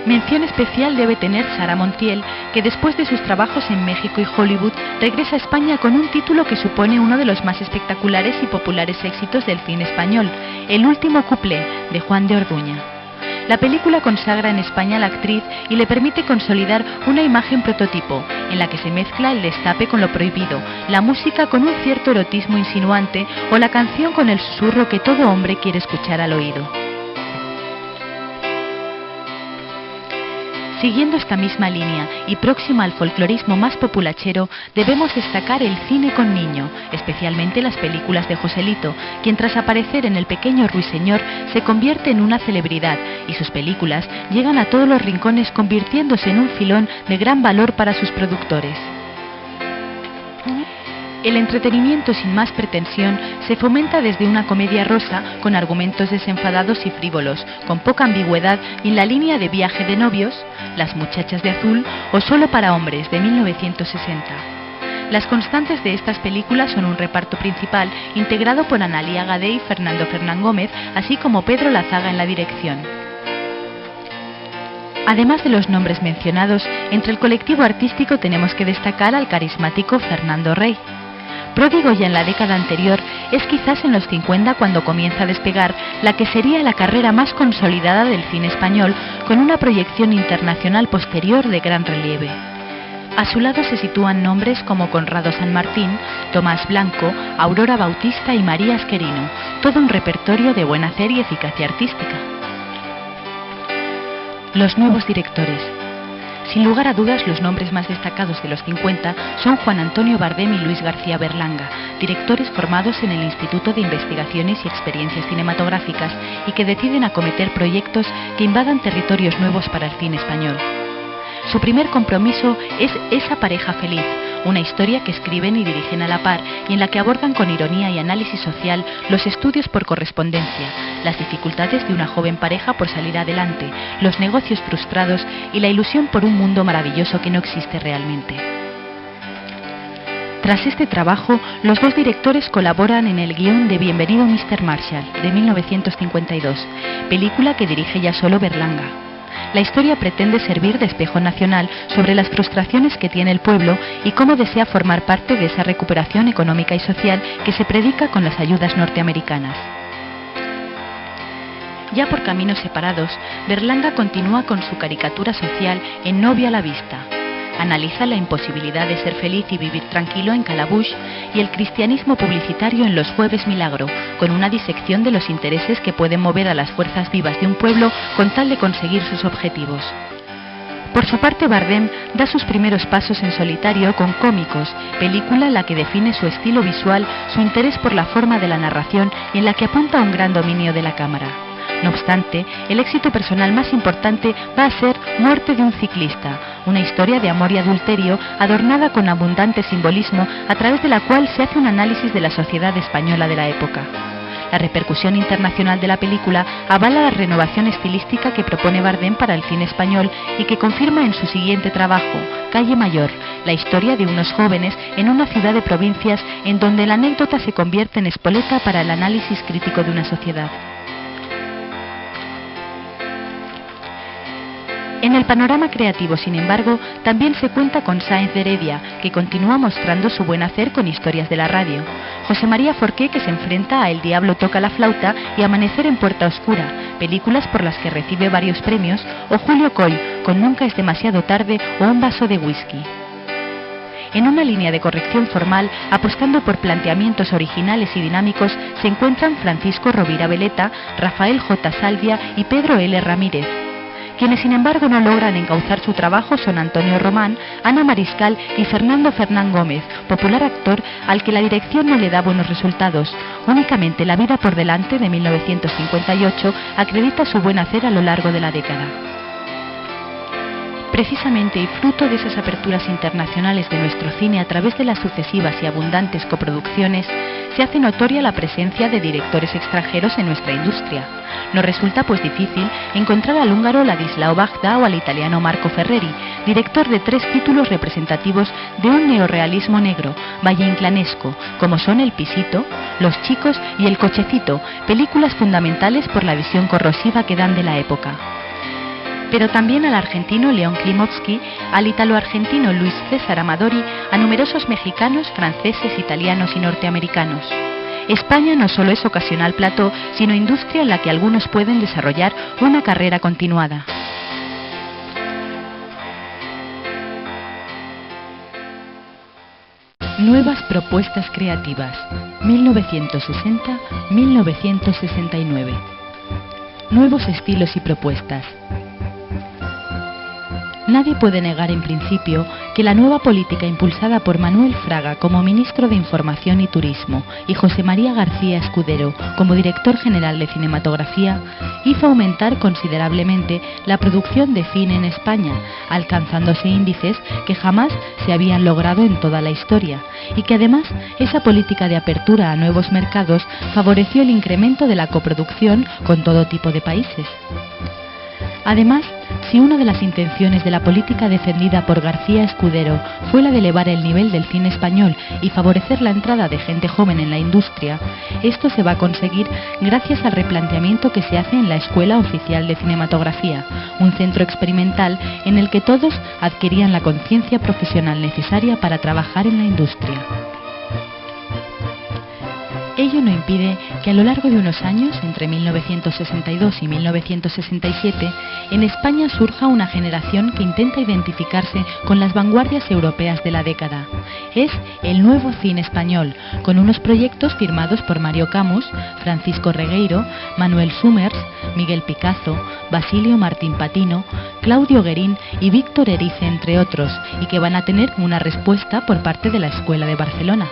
Mención especial debe tener Sara Montiel, que después de sus trabajos en México y Hollywood regresa a España con un título que supone uno de los más espectaculares y populares éxitos del cine español, El último cuplé, de Juan de Orduña. La película consagra en España a la actriz y le permite consolidar una imagen prototipo, en la que se mezcla el destape con lo prohibido, la música con un cierto erotismo insinuante o la canción con el susurro que todo hombre quiere escuchar al oído. Siguiendo esta misma línea y próxima al folclorismo más populachero, debemos destacar el cine con niño, especialmente las películas de Joselito, quien tras aparecer en El pequeño ruiseñor se convierte en una celebridad y sus películas llegan a todos los rincones convirtiéndose en un filón de gran valor para sus productores. El entretenimiento sin más pretensión se fomenta desde una comedia rosa con argumentos desenfadados y frívolos, con poca ambigüedad y en la línea de Viaje de novios, Las muchachas de azul o Solo para hombres de 1960. Las constantes de estas películas son un reparto principal integrado por Analía Gadé y Fernando Fernán Gómez, así como Pedro Lazaga en la dirección. Además de los nombres mencionados, entre el colectivo artístico tenemos que destacar al carismático Fernando Rey. Pródigo ya en la década anterior, es quizás en los 50 cuando comienza a despegar la que sería la carrera más consolidada del cine español, con una proyección internacional posterior de gran relieve. A su lado se sitúan nombres como Conrado San Martín, Tomás Blanco, Aurora Bautista y María Esquerino, todo un repertorio de buen hacer y eficacia artística. Los nuevos directores. Sin lugar a dudas, los nombres más destacados de los 50 son Juan Antonio Bardem y Luis García Berlanga, directores formados en el Instituto de Investigaciones y Experiencias Cinematográficas y que deciden acometer proyectos que invadan territorios nuevos para el cine español. Su primer compromiso es Esa pareja feliz, una historia que escriben y dirigen a la par y en la que abordan con ironía y análisis social los estudios por correspondencia, las dificultades de una joven pareja por salir adelante, los negocios frustrados y la ilusión por un mundo maravilloso que no existe realmente. Tras este trabajo, los dos directores colaboran en el guión de Bienvenido Mr. Marshall, de 1952, película que dirige ya solo Berlanga. La historia pretende servir de espejo nacional sobre las frustraciones que tiene el pueblo y cómo desea formar parte de esa recuperación económica y social que se predica con las ayudas norteamericanas. Ya por caminos separados, Berlanga continúa con su caricatura social en Novia a la vista. Analiza la imposibilidad de ser feliz y vivir tranquilo en Calabush y el cristianismo publicitario en Los Jueves Milagro, con una disección de los intereses que pueden mover a las fuerzas vivas de un pueblo con tal de conseguir sus objetivos. Por su parte, Bardem da sus primeros pasos en solitario con Cómicos, película en la que define su estilo visual, su interés por la forma de la narración y en la que apunta a un gran dominio de la cámara. No obstante, el éxito personal más importante va a ser Muerte de un ciclista, una historia de amor y adulterio adornada con abundante simbolismo a través de la cual se hace un análisis de la sociedad española de la época. La repercusión internacional de la película avala la renovación estilística que propone Bardem para el cine español y que confirma en su siguiente trabajo, Calle Mayor, la historia de unos jóvenes en una ciudad de provincias en donde la anécdota se convierte en espoleta para el análisis crítico de una sociedad. En el panorama creativo, sin embargo, también se cuenta con Sáenz de Heredia, que continúa mostrando su buen hacer con historias de la radio, José María Forqué, que se enfrenta a El diablo toca la flauta y Amanecer en Puerta Oscura, películas por las que recibe varios premios, o Julio Coll, con Nunca es demasiado tarde o Un vaso de whisky. En una línea de corrección formal, apostando por planteamientos originales y dinámicos, se encuentran Francisco Rovira Veleta, Rafael J. Salvia y Pedro L. Ramírez. Quienes sin embargo no logran encauzar su trabajo son Antonio Román, Ana Mariscal y Fernando Fernán Gómez, popular actor al que la dirección no le da buenos resultados. Únicamente La vida por delante, de 1958, acredita su buen hacer a lo largo de la década. Precisamente y fruto de esas aperturas internacionales de nuestro cine a través de las sucesivas y abundantes coproducciones, se hace notoria la presencia de directores extranjeros en nuestra industria. Nos resulta pues difícil encontrar al húngaro Ladislao Bajda o al italiano Marco Ferreri, director de 3 títulos representativos de un neorrealismo negro, valle-inclanesco, como son El pisito, Los chicos y El cochecito, películas fundamentales por la visión corrosiva que dan de la época. Pero también al argentino León Klimovsky, al italo-argentino Luis César Amadori, a numerosos mexicanos, franceses, italianos y norteamericanos. España no solo es ocasional plató, sino industria en la que algunos pueden desarrollar una carrera continuada. Nuevas propuestas creativas, 1960-1969. Nuevos estilos y propuestas. Nadie puede negar en principio que la nueva política impulsada por Manuel Fraga como ministro de Información y Turismo y José María García Escudero como director general de cinematografía hizo aumentar considerablemente la producción de cine en España, alcanzándose índices que jamás se habían logrado en toda la historia, y que además esa política de apertura a nuevos mercados favoreció el incremento de la coproducción con todo tipo de países. Además, si una de las intenciones de la política defendida por García Escudero fue la de elevar el nivel del cine español y favorecer la entrada de gente joven en la industria, esto se va a conseguir gracias al replanteamiento que se hace en la Escuela Oficial de Cinematografía, un centro experimental en el que todos adquirían la conciencia profesional necesaria para trabajar en la industria. Ello no impide que a lo largo de unos años, entre 1962 y 1967, en España surja una generación que intenta identificarse con las vanguardias europeas de la década. Es el nuevo cine español, con unos proyectos firmados por Mario Camus, Francisco Regueiro, Manuel Summers, Miguel Picazo, Basilio Martín Patino, Claudio Guerín y Víctor Erice, entre otros, y que van a tener una respuesta por parte de la Escuela de Barcelona.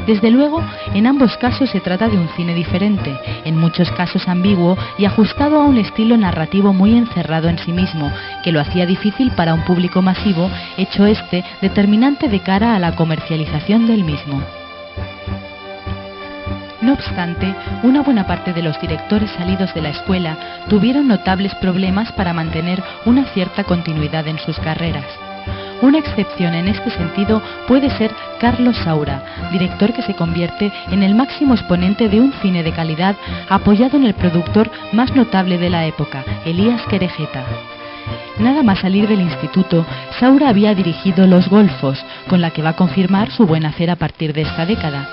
Desde luego, en ambos casos se trata de un cine diferente, en muchos casos ambiguo y ajustado a un estilo narrativo muy encerrado en sí mismo, que lo hacía difícil para un público masivo, hecho este determinante de cara a la comercialización del mismo. No obstante, una buena parte de los directores salidos de la escuela tuvieron notables problemas para mantener una cierta continuidad en sus carreras. Una excepción en este sentido puede ser Carlos Saura, director que se convierte en el máximo exponente de un cine de calidad apoyado en el productor más notable de la época, Elías Querejeta. Nada más salir del instituto, Saura había dirigido Los Golfos, con la que va a confirmar su buen hacer a partir de esta década.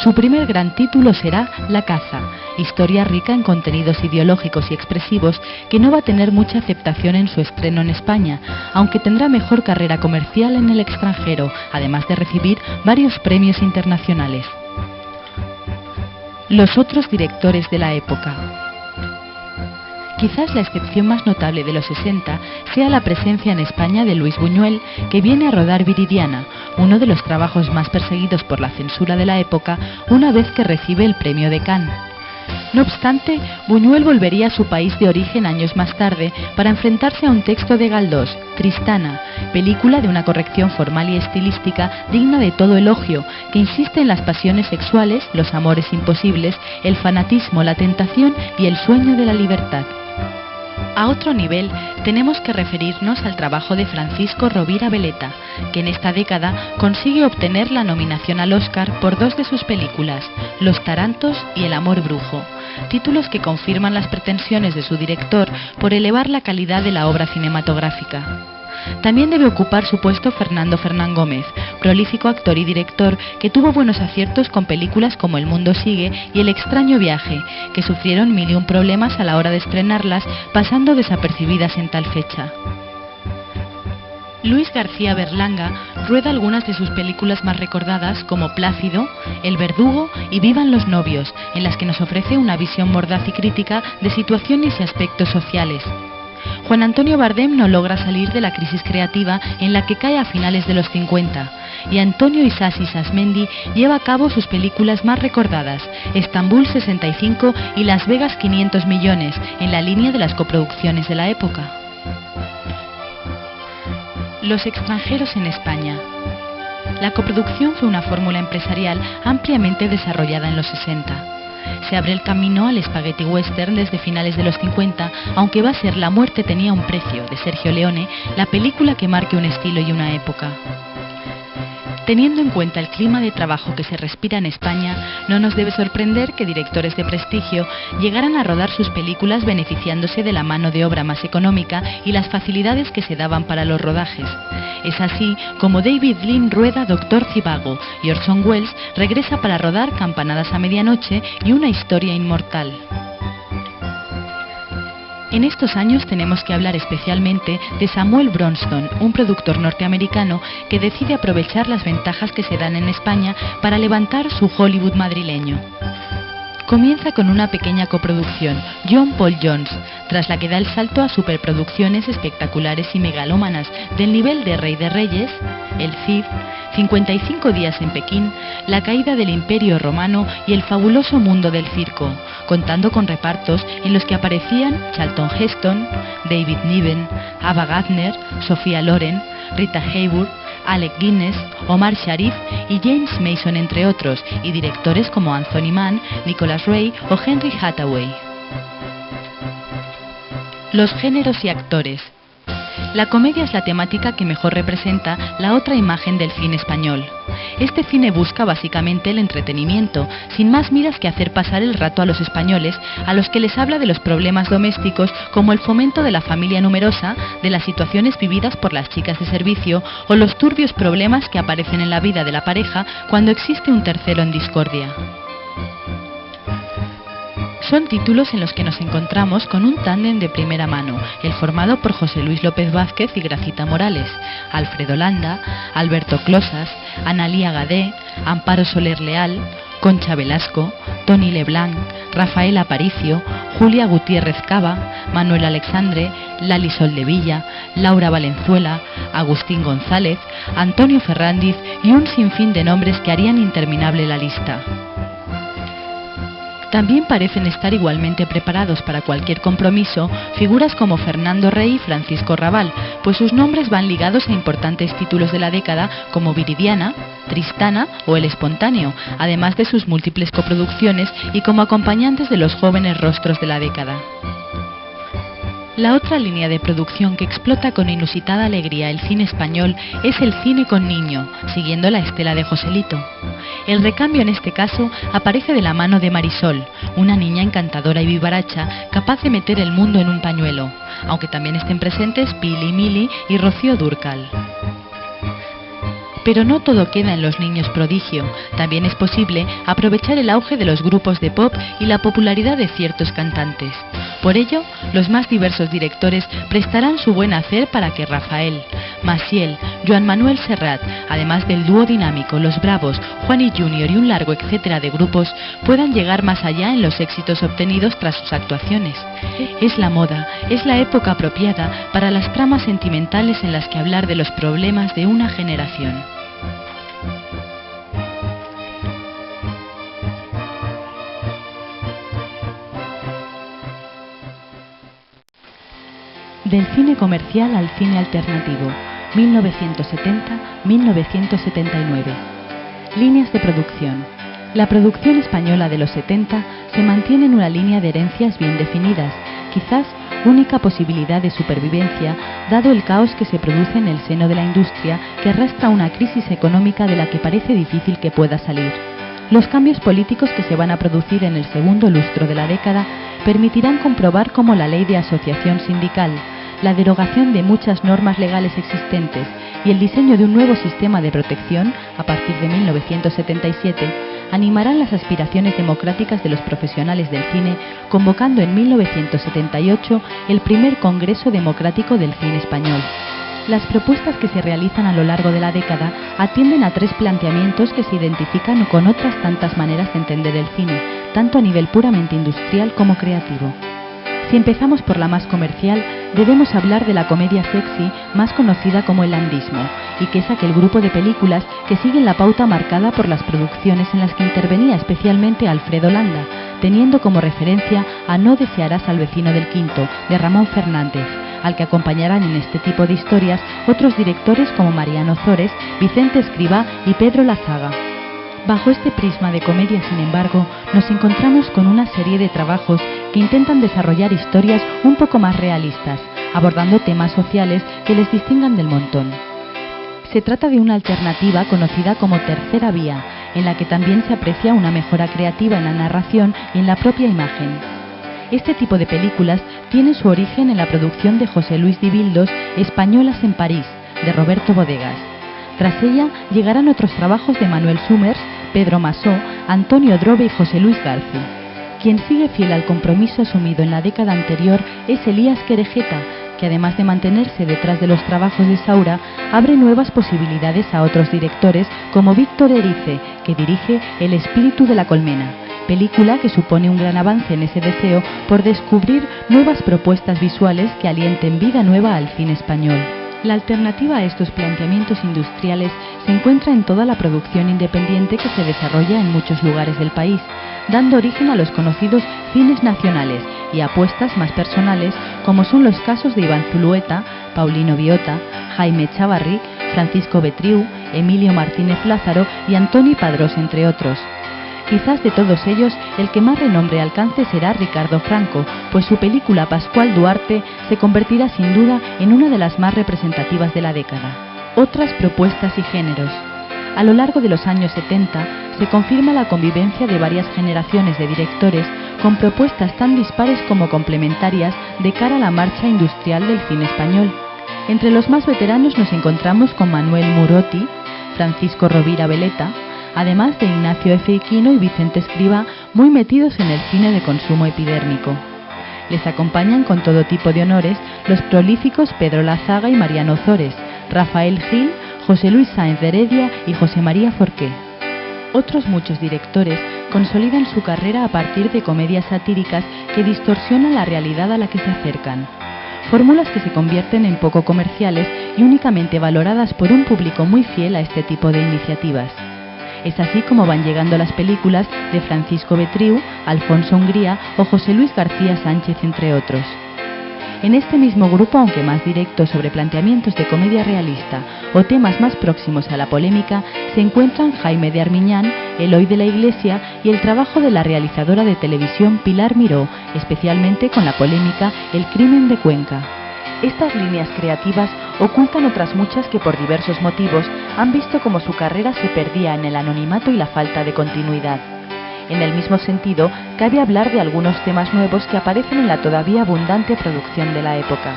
Su primer gran título será La caza, historia rica en contenidos ideológicos y expresivos que no va a tener mucha aceptación en su estreno en España, aunque tendrá mejor carrera comercial en el extranjero, además de recibir varios premios internacionales. Los otros directores de la época. Quizás la excepción más notable de los 60 sea la presencia en España de Luis Buñuel, que viene a rodar Viridiana, uno de los trabajos más perseguidos por la censura de la época, una vez que recibe el premio de Cannes. No obstante, Buñuel volvería a su país de origen años más tarde para enfrentarse a un texto de Galdós, Tristana, película de una corrección formal y estilística digna de todo elogio, que insiste en las pasiones sexuales, los amores imposibles, el fanatismo, la tentación y el sueño de la libertad. A otro nivel, tenemos que referirnos al trabajo de Francisco Rovira Veleta, que en esta década consigue obtener la nominación al Oscar por dos de sus películas, Los Tarantos y El amor brujo, títulos que confirman las pretensiones de su director por elevar la calidad de la obra cinematográfica. También debe ocupar su puesto Fernando Fernán Gómez, prolífico actor y director que tuvo buenos aciertos con películas como El mundo sigue y El extraño viaje, que sufrieron mil y un problemas a la hora de estrenarlas, pasando desapercibidas en tal fecha. Luis García Berlanga rueda algunas de sus películas más recordadas como Plácido, El verdugo y Vivan los novios, en las que nos ofrece una visión mordaz y crítica de situaciones y aspectos sociales. Juan Antonio Bardem no logra salir de la crisis creativa en la que cae a finales de los 50, y Antonio Isasi Sasmendi lleva a cabo sus películas más recordadas, Estambul 65 y Las Vegas 500 millones, en la línea de las coproducciones de la época. Los extranjeros en España. La coproducción fue una fórmula empresarial ampliamente desarrollada en los 60. Se abre el camino al spaghetti western desde finales de los 50, aunque va a ser La muerte tenía un precio, de Sergio Leone, la película que marque un estilo y una época. Teniendo en cuenta el clima de trabajo que se respira en España, no nos debe sorprender que directores de prestigio llegaran a rodar sus películas beneficiándose de la mano de obra más económica y las facilidades que se daban para los rodajes. Es así como David Lean rueda Doctor Zhivago y Orson Welles regresa para rodar Campanadas a medianoche y Una historia inmortal. En estos años tenemos que hablar especialmente de Samuel Bronston, un productor norteamericano que decide aprovechar las ventajas que se dan en España para levantar su Hollywood madrileño. Comienza con una pequeña coproducción, John Paul Jones, tras la que da el salto a superproducciones espectaculares y megalómanas del nivel de Rey de Reyes, El Cid, 55 días en Pekín, La caída del Imperio Romano y El fabuloso mundo del circo, contando con repartos en los que aparecían Charlton Heston, David Niven, Ava Gardner, Sofía Loren, Rita Hayworth, Alec Guinness, Omar Sharif y James Mason, entre otros, y directores como Anthony Mann, Nicholas Ray o Henry Hathaway. Los géneros y actores. La comedia es la temática que mejor representa la otra imagen del cine español. Este cine busca básicamente el entretenimiento, sin más miras que hacer pasar el rato a los españoles, a los que les habla de los problemas domésticos como el fomento de la familia numerosa, de las situaciones vividas por las chicas de servicio o los turbios problemas que aparecen en la vida de la pareja cuando existe un tercero en discordia. Son títulos en los que nos encontramos con un tándem de primera mano, el formado por José Luis López Vázquez y Gracita Morales, Alfredo Landa, Alberto Closas, Analía Gadé, Amparo Soler Leal, Concha Velasco, Tony Leblanc, Rafael Aparicio, Julia Gutiérrez Cava, Manuel Alexandre, Lali Soldevilla, Laura Valenzuela, Agustín González, Antonio Ferrandiz y un sinfín de nombres que harían interminable la lista. También parecen estar igualmente preparados para cualquier compromiso figuras como Fernando Rey y Francisco Rabal, pues sus nombres van ligados a importantes títulos de la década como Viridiana, Tristana o El Espontáneo, además de sus múltiples coproducciones y como acompañantes de los jóvenes rostros de la década. La otra línea de producción que explota con inusitada alegría el cine español es el cine con niño, siguiendo la estela de Joselito. El recambio en este caso aparece de la mano de Marisol, una niña encantadora y vivaracha capaz de meter el mundo en un pañuelo, aunque también estén presentes Pili Mili y Rocío Dúrcal. Pero no todo queda en los niños prodigio, también es posible aprovechar el auge de los grupos de pop y la popularidad de ciertos cantantes. Por ello, los más diversos directores prestarán su buen hacer para que Rafael, Maciel, Joan Manuel Serrat, además del dúo dinámico Los Bravos, Juani Junior y un largo etcétera de grupos, puedan llegar más allá en los éxitos obtenidos tras sus actuaciones. Es la moda, es la época apropiada para las tramas sentimentales en las que hablar de los problemas de una generación. Del cine comercial al cine alternativo, 1970-1979. Líneas de producción. La producción española de los 70 se mantiene en una línea de herencias bien definidas, quizás única posibilidad de supervivencia, dado el caos que se produce en el seno de la industria que arrastra una crisis económica de la que parece difícil que pueda salir. Los cambios políticos que se van a producir en el segundo lustro de la década permitirán comprobar cómo la ley de asociación sindical, la derogación de muchas normas legales existentes y el diseño de un nuevo sistema de protección, a partir de 1977, animarán las aspiraciones democráticas de los profesionales del cine, convocando en 1978 el primer Congreso Democrático del Cine Español. Las propuestas que se realizan a lo largo de la década atienden a tres planteamientos que se identifican con otras tantas maneras de entender el cine, tanto a nivel puramente industrial como creativo. Si empezamos por la más comercial, debemos hablar de la comedia sexy, más conocida como el landismo, y que es aquel grupo de películas que siguen la pauta marcada por las producciones en las que intervenía especialmente Alfredo Landa, teniendo como referencia a No desearás al vecino del quinto, de Ramón Fernández, al que acompañarán en este tipo de historias otros directores como Mariano Zores, Vicente Escrivá y Pedro Lazaga. Bajo este prisma de comedia, sin embargo, nos encontramos con una serie de trabajos que intentan desarrollar historias un poco más realistas, abordando temas sociales que les distingan del montón. Se trata de una alternativa conocida como tercera vía, en la que también se aprecia una mejora creativa en la narración y en la propia imagen. Este tipo de películas tiene su origen en la producción de José Luis Dibildos, Españolas en París, de Roberto Bodegas. Tras ella llegarán otros trabajos de Manuel Summers, Pedro Masó, Antonio Drobe y José Luis Garci. Quien sigue fiel al compromiso asumido en la década anterior es Elías Querejeta, que además de mantenerse detrás de los trabajos de Saura, abre nuevas posibilidades a otros directores como Víctor Erice, que dirige El espíritu de la colmena, película que supone un gran avance en ese deseo por descubrir nuevas propuestas visuales que alienten vida nueva al cine español. La alternativa a estos planteamientos industriales se encuentra en toda la producción independiente que se desarrolla en muchos lugares del país, dando origen a los conocidos cines nacionales y apuestas más personales, como son los casos de Iván Zulueta, Paulino Biota, Jaime Chavarri, Francisco Betriu, Emilio Martínez Lázaro y Antoni Padrós, entre otros. Quizás de todos ellos, el que más renombre alcance será Ricardo Franco, pues su película Pascual Duarte se convertirá sin duda en una de las más representativas de la década. Otras propuestas y géneros. A lo largo de los años 70 se confirma la convivencia de varias generaciones de directores con propuestas tan dispares como complementarias de cara a la marcha industrial del cine español. Entre los más veteranos nos encontramos con Manuel Murotti, Francisco Rovira Veleta, además de Ignacio F. Iquino y Vicente Escrivá, muy metidos en el cine de consumo epidérmico. Les acompañan con todo tipo de honores los prolíficos Pedro Lazaga y Mariano Zores, Rafael Gil, José Luis Sáenz de Heredia y José María Forqué. Otros muchos directores consolidan su carrera a partir de comedias satíricas que distorsionan la realidad a la que se acercan. Fórmulas que se convierten en poco comerciales y únicamente valoradas por un público muy fiel a este tipo de iniciativas. Es así como van llegando las películas de Francisco Betriu, Alfonso Hungría o José Luis García Sánchez, entre otros. En este mismo grupo, aunque más directo sobre planteamientos de comedia realista o temas más próximos a la polémica, se encuentran Jaime de Armiñán, Eloy de la Iglesia y el trabajo de la realizadora de televisión Pilar Miró, especialmente con la polémica El crimen de Cuenca. Estas líneas creativas ocultan otras muchas que por diversos motivos han visto como su carrera se perdía en el anonimato y la falta de continuidad. En el mismo sentido, cabe hablar de algunos temas nuevos que aparecen en la todavía abundante producción de la época.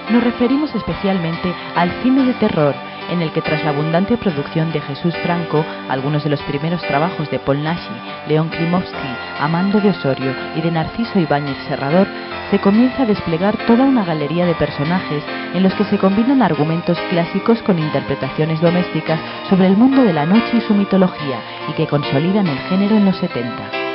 Nos referimos especialmente al cine de terror, en el que tras la abundante producción de Jesús Franco, algunos de los primeros trabajos de Paul Naschy, León Klimovsky, Amando de Osorio y de Narciso Ibáñez Serrador, se comienza a desplegar toda una galería de personajes en los que se combinan argumentos clásicos con interpretaciones domésticas sobre el mundo de la noche y su mitología, y que consolidan el género en los 70.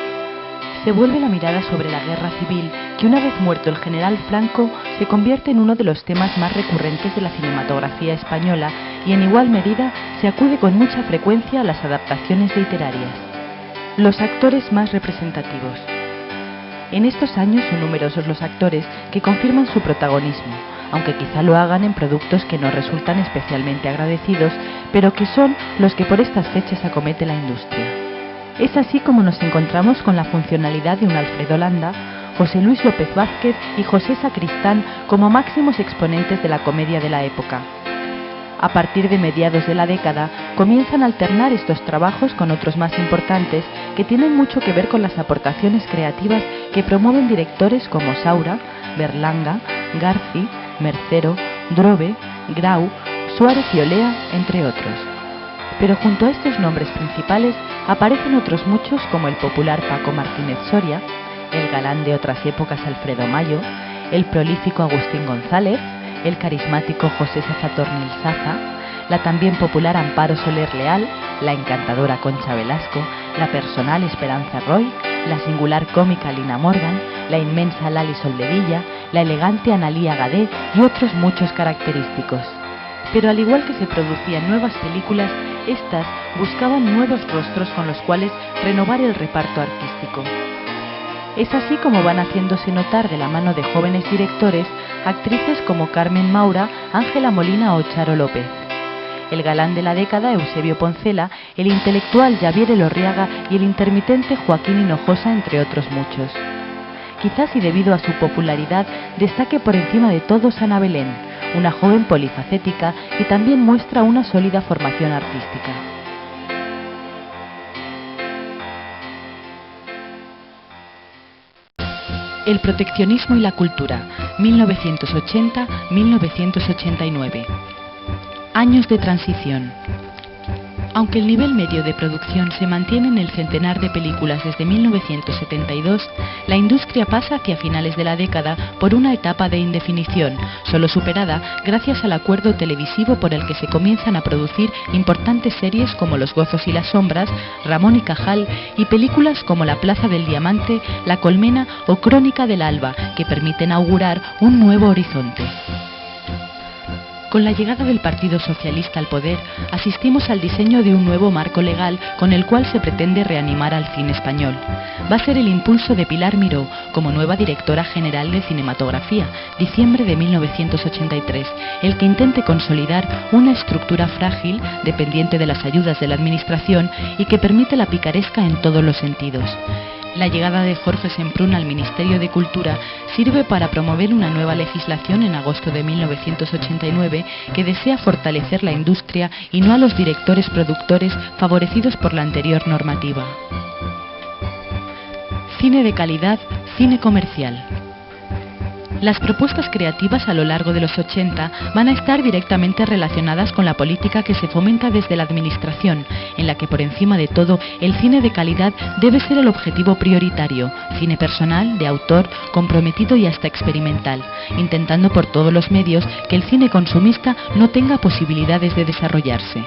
Se vuelve la mirada sobre la guerra civil, que una vez muerto el general Franco, se convierte en uno de los temas más recurrentes de la cinematografía española, y en igual medida se acude con mucha frecuencia a las adaptaciones literarias. Los actores más representativos. En estos años son numerosos los actores que confirman su protagonismo, aunque quizá lo hagan en productos que no resultan especialmente agradecidos, pero que son los que por estas fechas acomete la industria. Es así como nos encontramos con la funcionalidad de un Alfredo Landa, José Luis López Vázquez y José Sacristán como máximos exponentes de la comedia de la época. A partir de mediados de la década comienzan a alternar estos trabajos con otros más importantes que tienen mucho que ver con las aportaciones creativas que promueven directores como Saura, Berlanga, Garci, Mercero, Drobe, Grau, Suárez y Olea, entre otros. Pero junto a estos nombres principales aparecen otros muchos como el popular Paco Martínez Soria, el galán de otras épocas Alfredo Mayo, el prolífico Agustín González, el carismático José Sazatornil Saza, la también popular Amparo Soler Leal, la encantadora Concha Velasco, la personal Esperanza Roy, la singular cómica Lina Morgan, la inmensa Lali Soldevilla, la elegante Analía Gadé y otros muchos característicos. Pero al igual que se producían nuevas películas, estas buscaban nuevos rostros con los cuales renovar el reparto artístico. Es así como van haciéndose notar de la mano de jóvenes directores actrices como Carmen Maura, Ángela Molina o Charo López. El galán de la década, Eusebio Poncela, el intelectual Javier Elorriaga y el intermitente Joaquín Hinojosa, entre otros muchos. Quizás y debido a su popularidad destaque por encima de todos Ana Belén, una joven polifacética y también muestra una sólida formación artística. El proteccionismo y la cultura, 1980-1989. Años de transición. Aunque el nivel medio de producción se mantiene en el centenar de películas desde 1972, la industria pasa hacia finales de la década por una etapa de indefinición, solo superada gracias al acuerdo televisivo por el que se comienzan a producir importantes series como Los Gozos y las Sombras, Ramón y Cajal y películas como La Plaza del Diamante, La Colmena o Crónica del Alba, que permiten augurar un nuevo horizonte. Con la llegada del Partido Socialista al poder, asistimos al diseño de un nuevo marco legal con el cual se pretende reanimar al cine español. Va a ser el impulso de Pilar Miró como nueva directora general de cinematografía, diciembre de 1983, el que intente consolidar una estructura frágil, dependiente de las ayudas de la administración y que permite la picaresca en todos los sentidos. La llegada de Jorge Semprún al Ministerio de Cultura sirve para promover una nueva legislación en agosto de 1989 que desea fortalecer la industria y no a los directores productores favorecidos por la anterior normativa. Cine de calidad, cine comercial. Las propuestas creativas a lo largo de los 80 van a estar directamente relacionadas con la política que se fomenta desde la administración, en la que por encima de todo el cine de calidad debe ser el objetivo prioritario, cine personal, de autor, comprometido y hasta experimental, intentando por todos los medios que el cine consumista no tenga posibilidades de desarrollarse.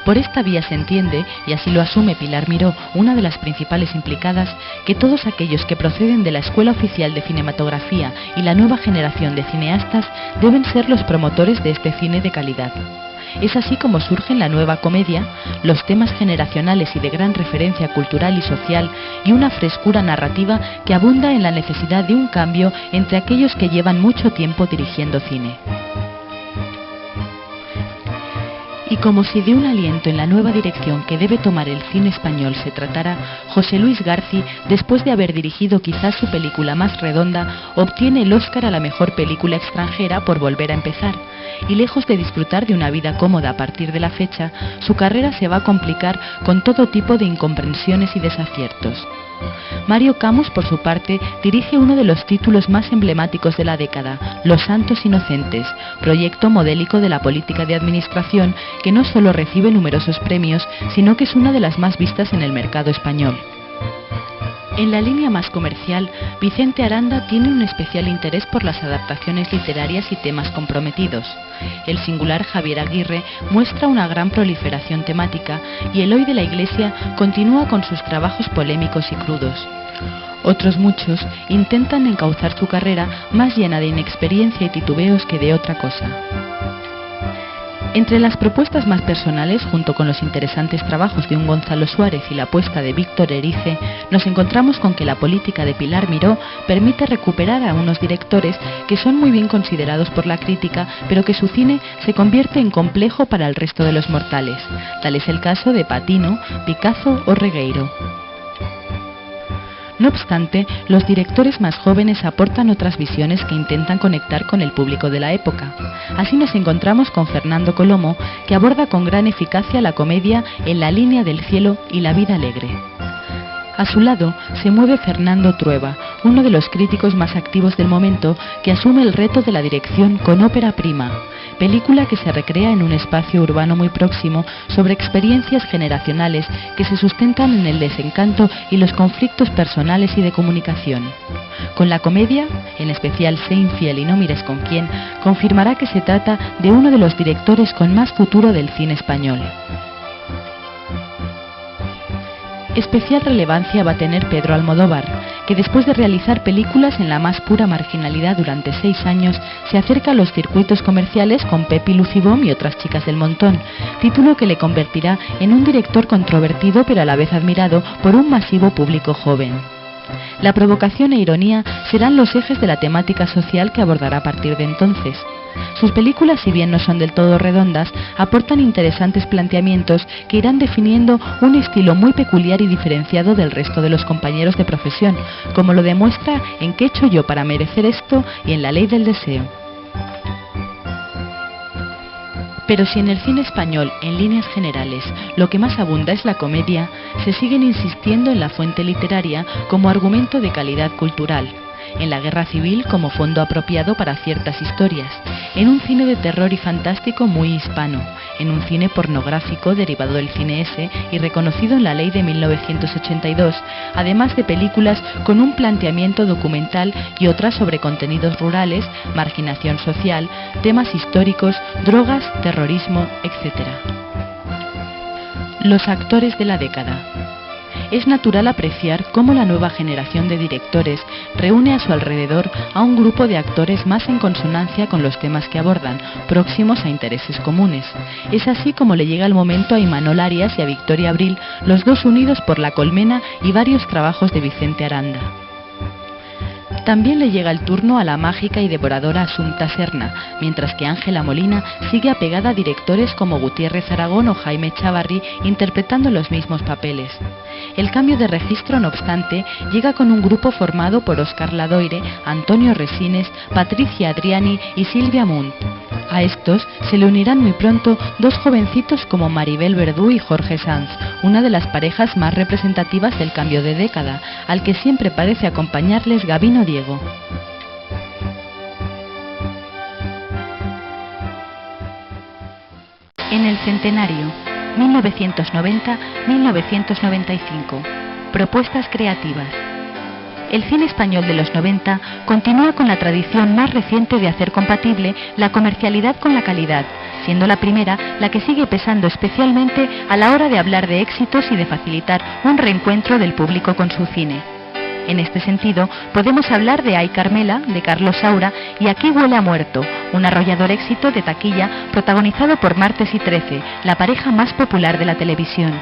Por esta vía se entiende, y así lo asume Pilar Miró, una de las principales implicadas, que todos aquellos que proceden de la Escuela Oficial de Cinematografía y la nueva generación de cineastas deben ser los promotores de este cine de calidad. Es así como surge en la nueva comedia los temas generacionales y de gran referencia cultural y social y una frescura narrativa que abunda en la necesidad de un cambio entre aquellos que llevan mucho tiempo dirigiendo cine. Y como si de un aliento en la nueva dirección que debe tomar el cine español se tratara, José Luis Garci, después de haber dirigido quizás su película más redonda, obtiene el Oscar a la mejor película extranjera por Volver a empezar. Y lejos de disfrutar de una vida cómoda a partir de la fecha, su carrera se va a complicar con todo tipo de incomprensiones y desaciertos. Mario Camus, por su parte, dirige uno de los títulos más emblemáticos de la década, Los Santos Inocentes, proyecto modélico de la política de administración que no solo recibe numerosos premios, sino que es una de las más vistas en el mercado español. En la línea más comercial, Vicente Aranda tiene un especial interés por las adaptaciones literarias y temas comprometidos. El singular Javier Aguirre muestra una gran proliferación temática y Eloy de la Iglesia continúa con sus trabajos polémicos y crudos. Otros muchos intentan encauzar su carrera más llena de inexperiencia y titubeos que de otra cosa. Entre las propuestas más personales, junto con los interesantes trabajos de un Gonzalo Suárez y la apuesta de Víctor Erice, nos encontramos con que la política de Pilar Miró permite recuperar a unos directores que son muy bien considerados por la crítica, pero que su cine se convierte en complejo para el resto de los mortales. Tal es el caso de Patino, Picazo o Regueiro. No obstante, los directores más jóvenes aportan otras visiones que intentan conectar con el público de la época. Así nos encontramos con Fernando Colomo, que aborda con gran eficacia la comedia En la línea del cielo y La vida alegre. A su lado se mueve Fernando Trueba, uno de los críticos más activos del momento, que asume el reto de la dirección con Ópera Prima, película que se recrea en un espacio urbano muy próximo sobre experiencias generacionales que se sustentan en el desencanto y los conflictos personales y de comunicación. Con la comedia, en especial Sé infiel y no mires con quién, confirmará que se trata de uno de los directores con más futuro del cine español. Especial relevancia va a tener Pedro Almodóvar, que después de realizar películas en la más pura marginalidad durante 6 años, se acerca a los circuitos comerciales con Pepi Lucibom y Otras chicas del montón, título que le convertirá en un director controvertido pero a la vez admirado por un masivo público joven. La provocación e ironía serán los ejes de la temática social que abordará a partir de entonces. Sus películas, si bien no son del todo redondas, aportan interesantes planteamientos que irán definiendo un estilo muy peculiar y diferenciado del resto de los compañeros de profesión, como lo demuestra en ¿Qué he hecho yo para merecer esto? Y en La ley del deseo. Pero si en el cine español, en líneas generales, lo que más abunda es la comedia, se siguen insistiendo en la fuente literaria como argumento de calidad cultural, en la guerra civil como fondo apropiado para ciertas historias, en un cine de terror y fantástico muy hispano, en un cine pornográfico derivado del cine S y reconocido en la ley de 1982, además de películas con un planteamiento documental y otras sobre contenidos rurales, marginación social, temas históricos, drogas, terrorismo, etc. Los actores de la década. Es natural apreciar cómo la nueva generación de directores reúne a su alrededor a un grupo de actores más en consonancia con los temas que abordan, próximos a intereses comunes. Es así como le llega el momento a Imanol Arias y a Victoria Abril, los dos unidos por La Colmena y varios trabajos de Vicente Aranda. También le llega el turno a la mágica y devoradora Asunta Serna, mientras que Ángela Molina sigue apegada a directores como Gutiérrez Aragón o Jaime Chávarri interpretando los mismos papeles. El cambio de registro, no obstante, llega con un grupo formado por Óscar Ladoire, Antonio Resines, Patricia Adriani y Silvia Munt. A estos se le unirán muy pronto dos jovencitos como Maribel Verdú y Jorge Sanz, una de las parejas más representativas del cambio de década, al que siempre parece acompañarles Gabino Diego. En el centenario, 1990-1995. Propuestas creativas. El cine español de los 90 continúa con la tradición más reciente de hacer compatible la comercialidad con la calidad, siendo la primera la que sigue pesando especialmente a la hora de hablar de éxitos y de facilitar un reencuentro del público con su cine. En este sentido, podemos hablar de Ay Carmela, de Carlos Saura, y Aquí huele a muerto, un arrollador éxito de taquilla protagonizado por Martes y Trece, la pareja más popular de la televisión.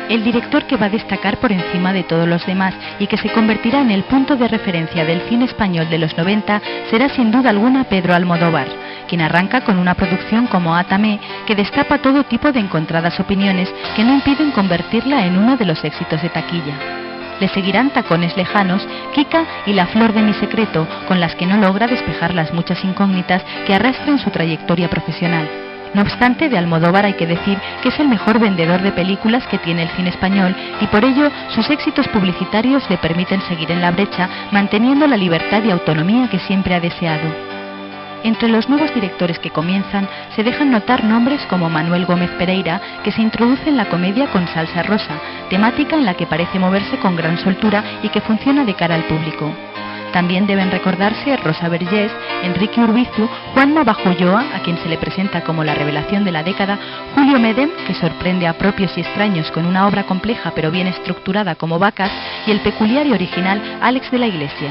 El director que va a destacar por encima de todos los demás y que se convertirá en el punto de referencia del cine español de los 90 será sin duda alguna Pedro Almodóvar, quien arranca con una producción como Átame que destapa todo tipo de encontradas opiniones que no impiden convertirla en uno de los éxitos de taquilla. Le seguirán Tacones lejanos, Kika y La flor de mi secreto, con las que no logra despejar las muchas incógnitas que arrastran su trayectoria profesional. No obstante, de Almodóvar hay que decir que es el mejor vendedor de películas que tiene el cine español y por ello sus éxitos publicitarios le permiten seguir en la brecha, manteniendo la libertad y autonomía que siempre ha deseado. Entre los nuevos directores que comienzan se dejan notar nombres como Manuel Gómez Pereira, que se introduce en la comedia con Salsa Rosa, temática en la que parece moverse con gran soltura y que funciona de cara al público. También deben recordarse Rosa Vergés, Enrique Urbizu, Juanma Bajo Ulloa, a quien se le presenta como la revelación de la década, Julio Medem, que sorprende a propios y extraños con una obra compleja pero bien estructurada como Vacas, y el peculiar y original Alex de la Iglesia.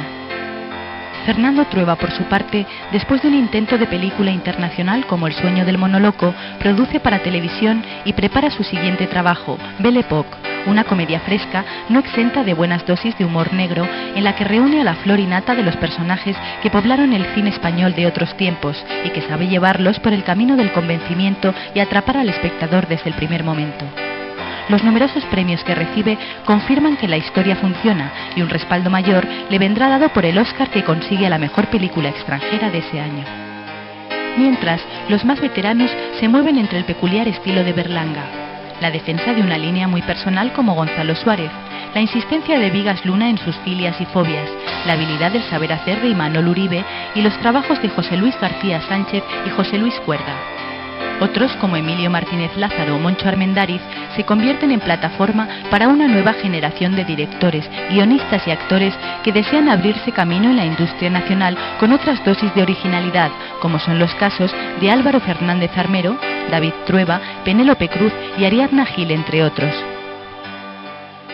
Fernando Trueba, por su parte, después de un intento de película internacional como El sueño del monoloco, produce para televisión y prepara su siguiente trabajo, Belle Époque, una comedia fresca, no exenta de buenas dosis de humor negro, en la que reúne a la flor y nata de los personajes que poblaron el cine español de otros tiempos y que sabe llevarlos por el camino del convencimiento y atrapar al espectador desde el primer momento. Los numerosos premios que recibe confirman que la historia funciona y un respaldo mayor le vendrá dado por el Oscar que consigue a la mejor película extranjera de ese año. Mientras, los más veteranos se mueven entre el peculiar estilo de Berlanga, la defensa de una línea muy personal como Gonzalo Suárez, la insistencia de Vigas Luna en sus filias y fobias, la habilidad del saber hacer de Imanol Uribe y los trabajos de José Luis García Sánchez y José Luis Cuerda. Otros, como Emilio Martínez Lázaro o Moncho Armendáriz, se convierten en plataforma para una nueva generación de directores, guionistas y actores que desean abrirse camino en la industria nacional con otras dosis de originalidad, como son los casos de Álvaro Fernández Armero, David Trueba, Penélope Cruz y Ariadna Gil, entre otros.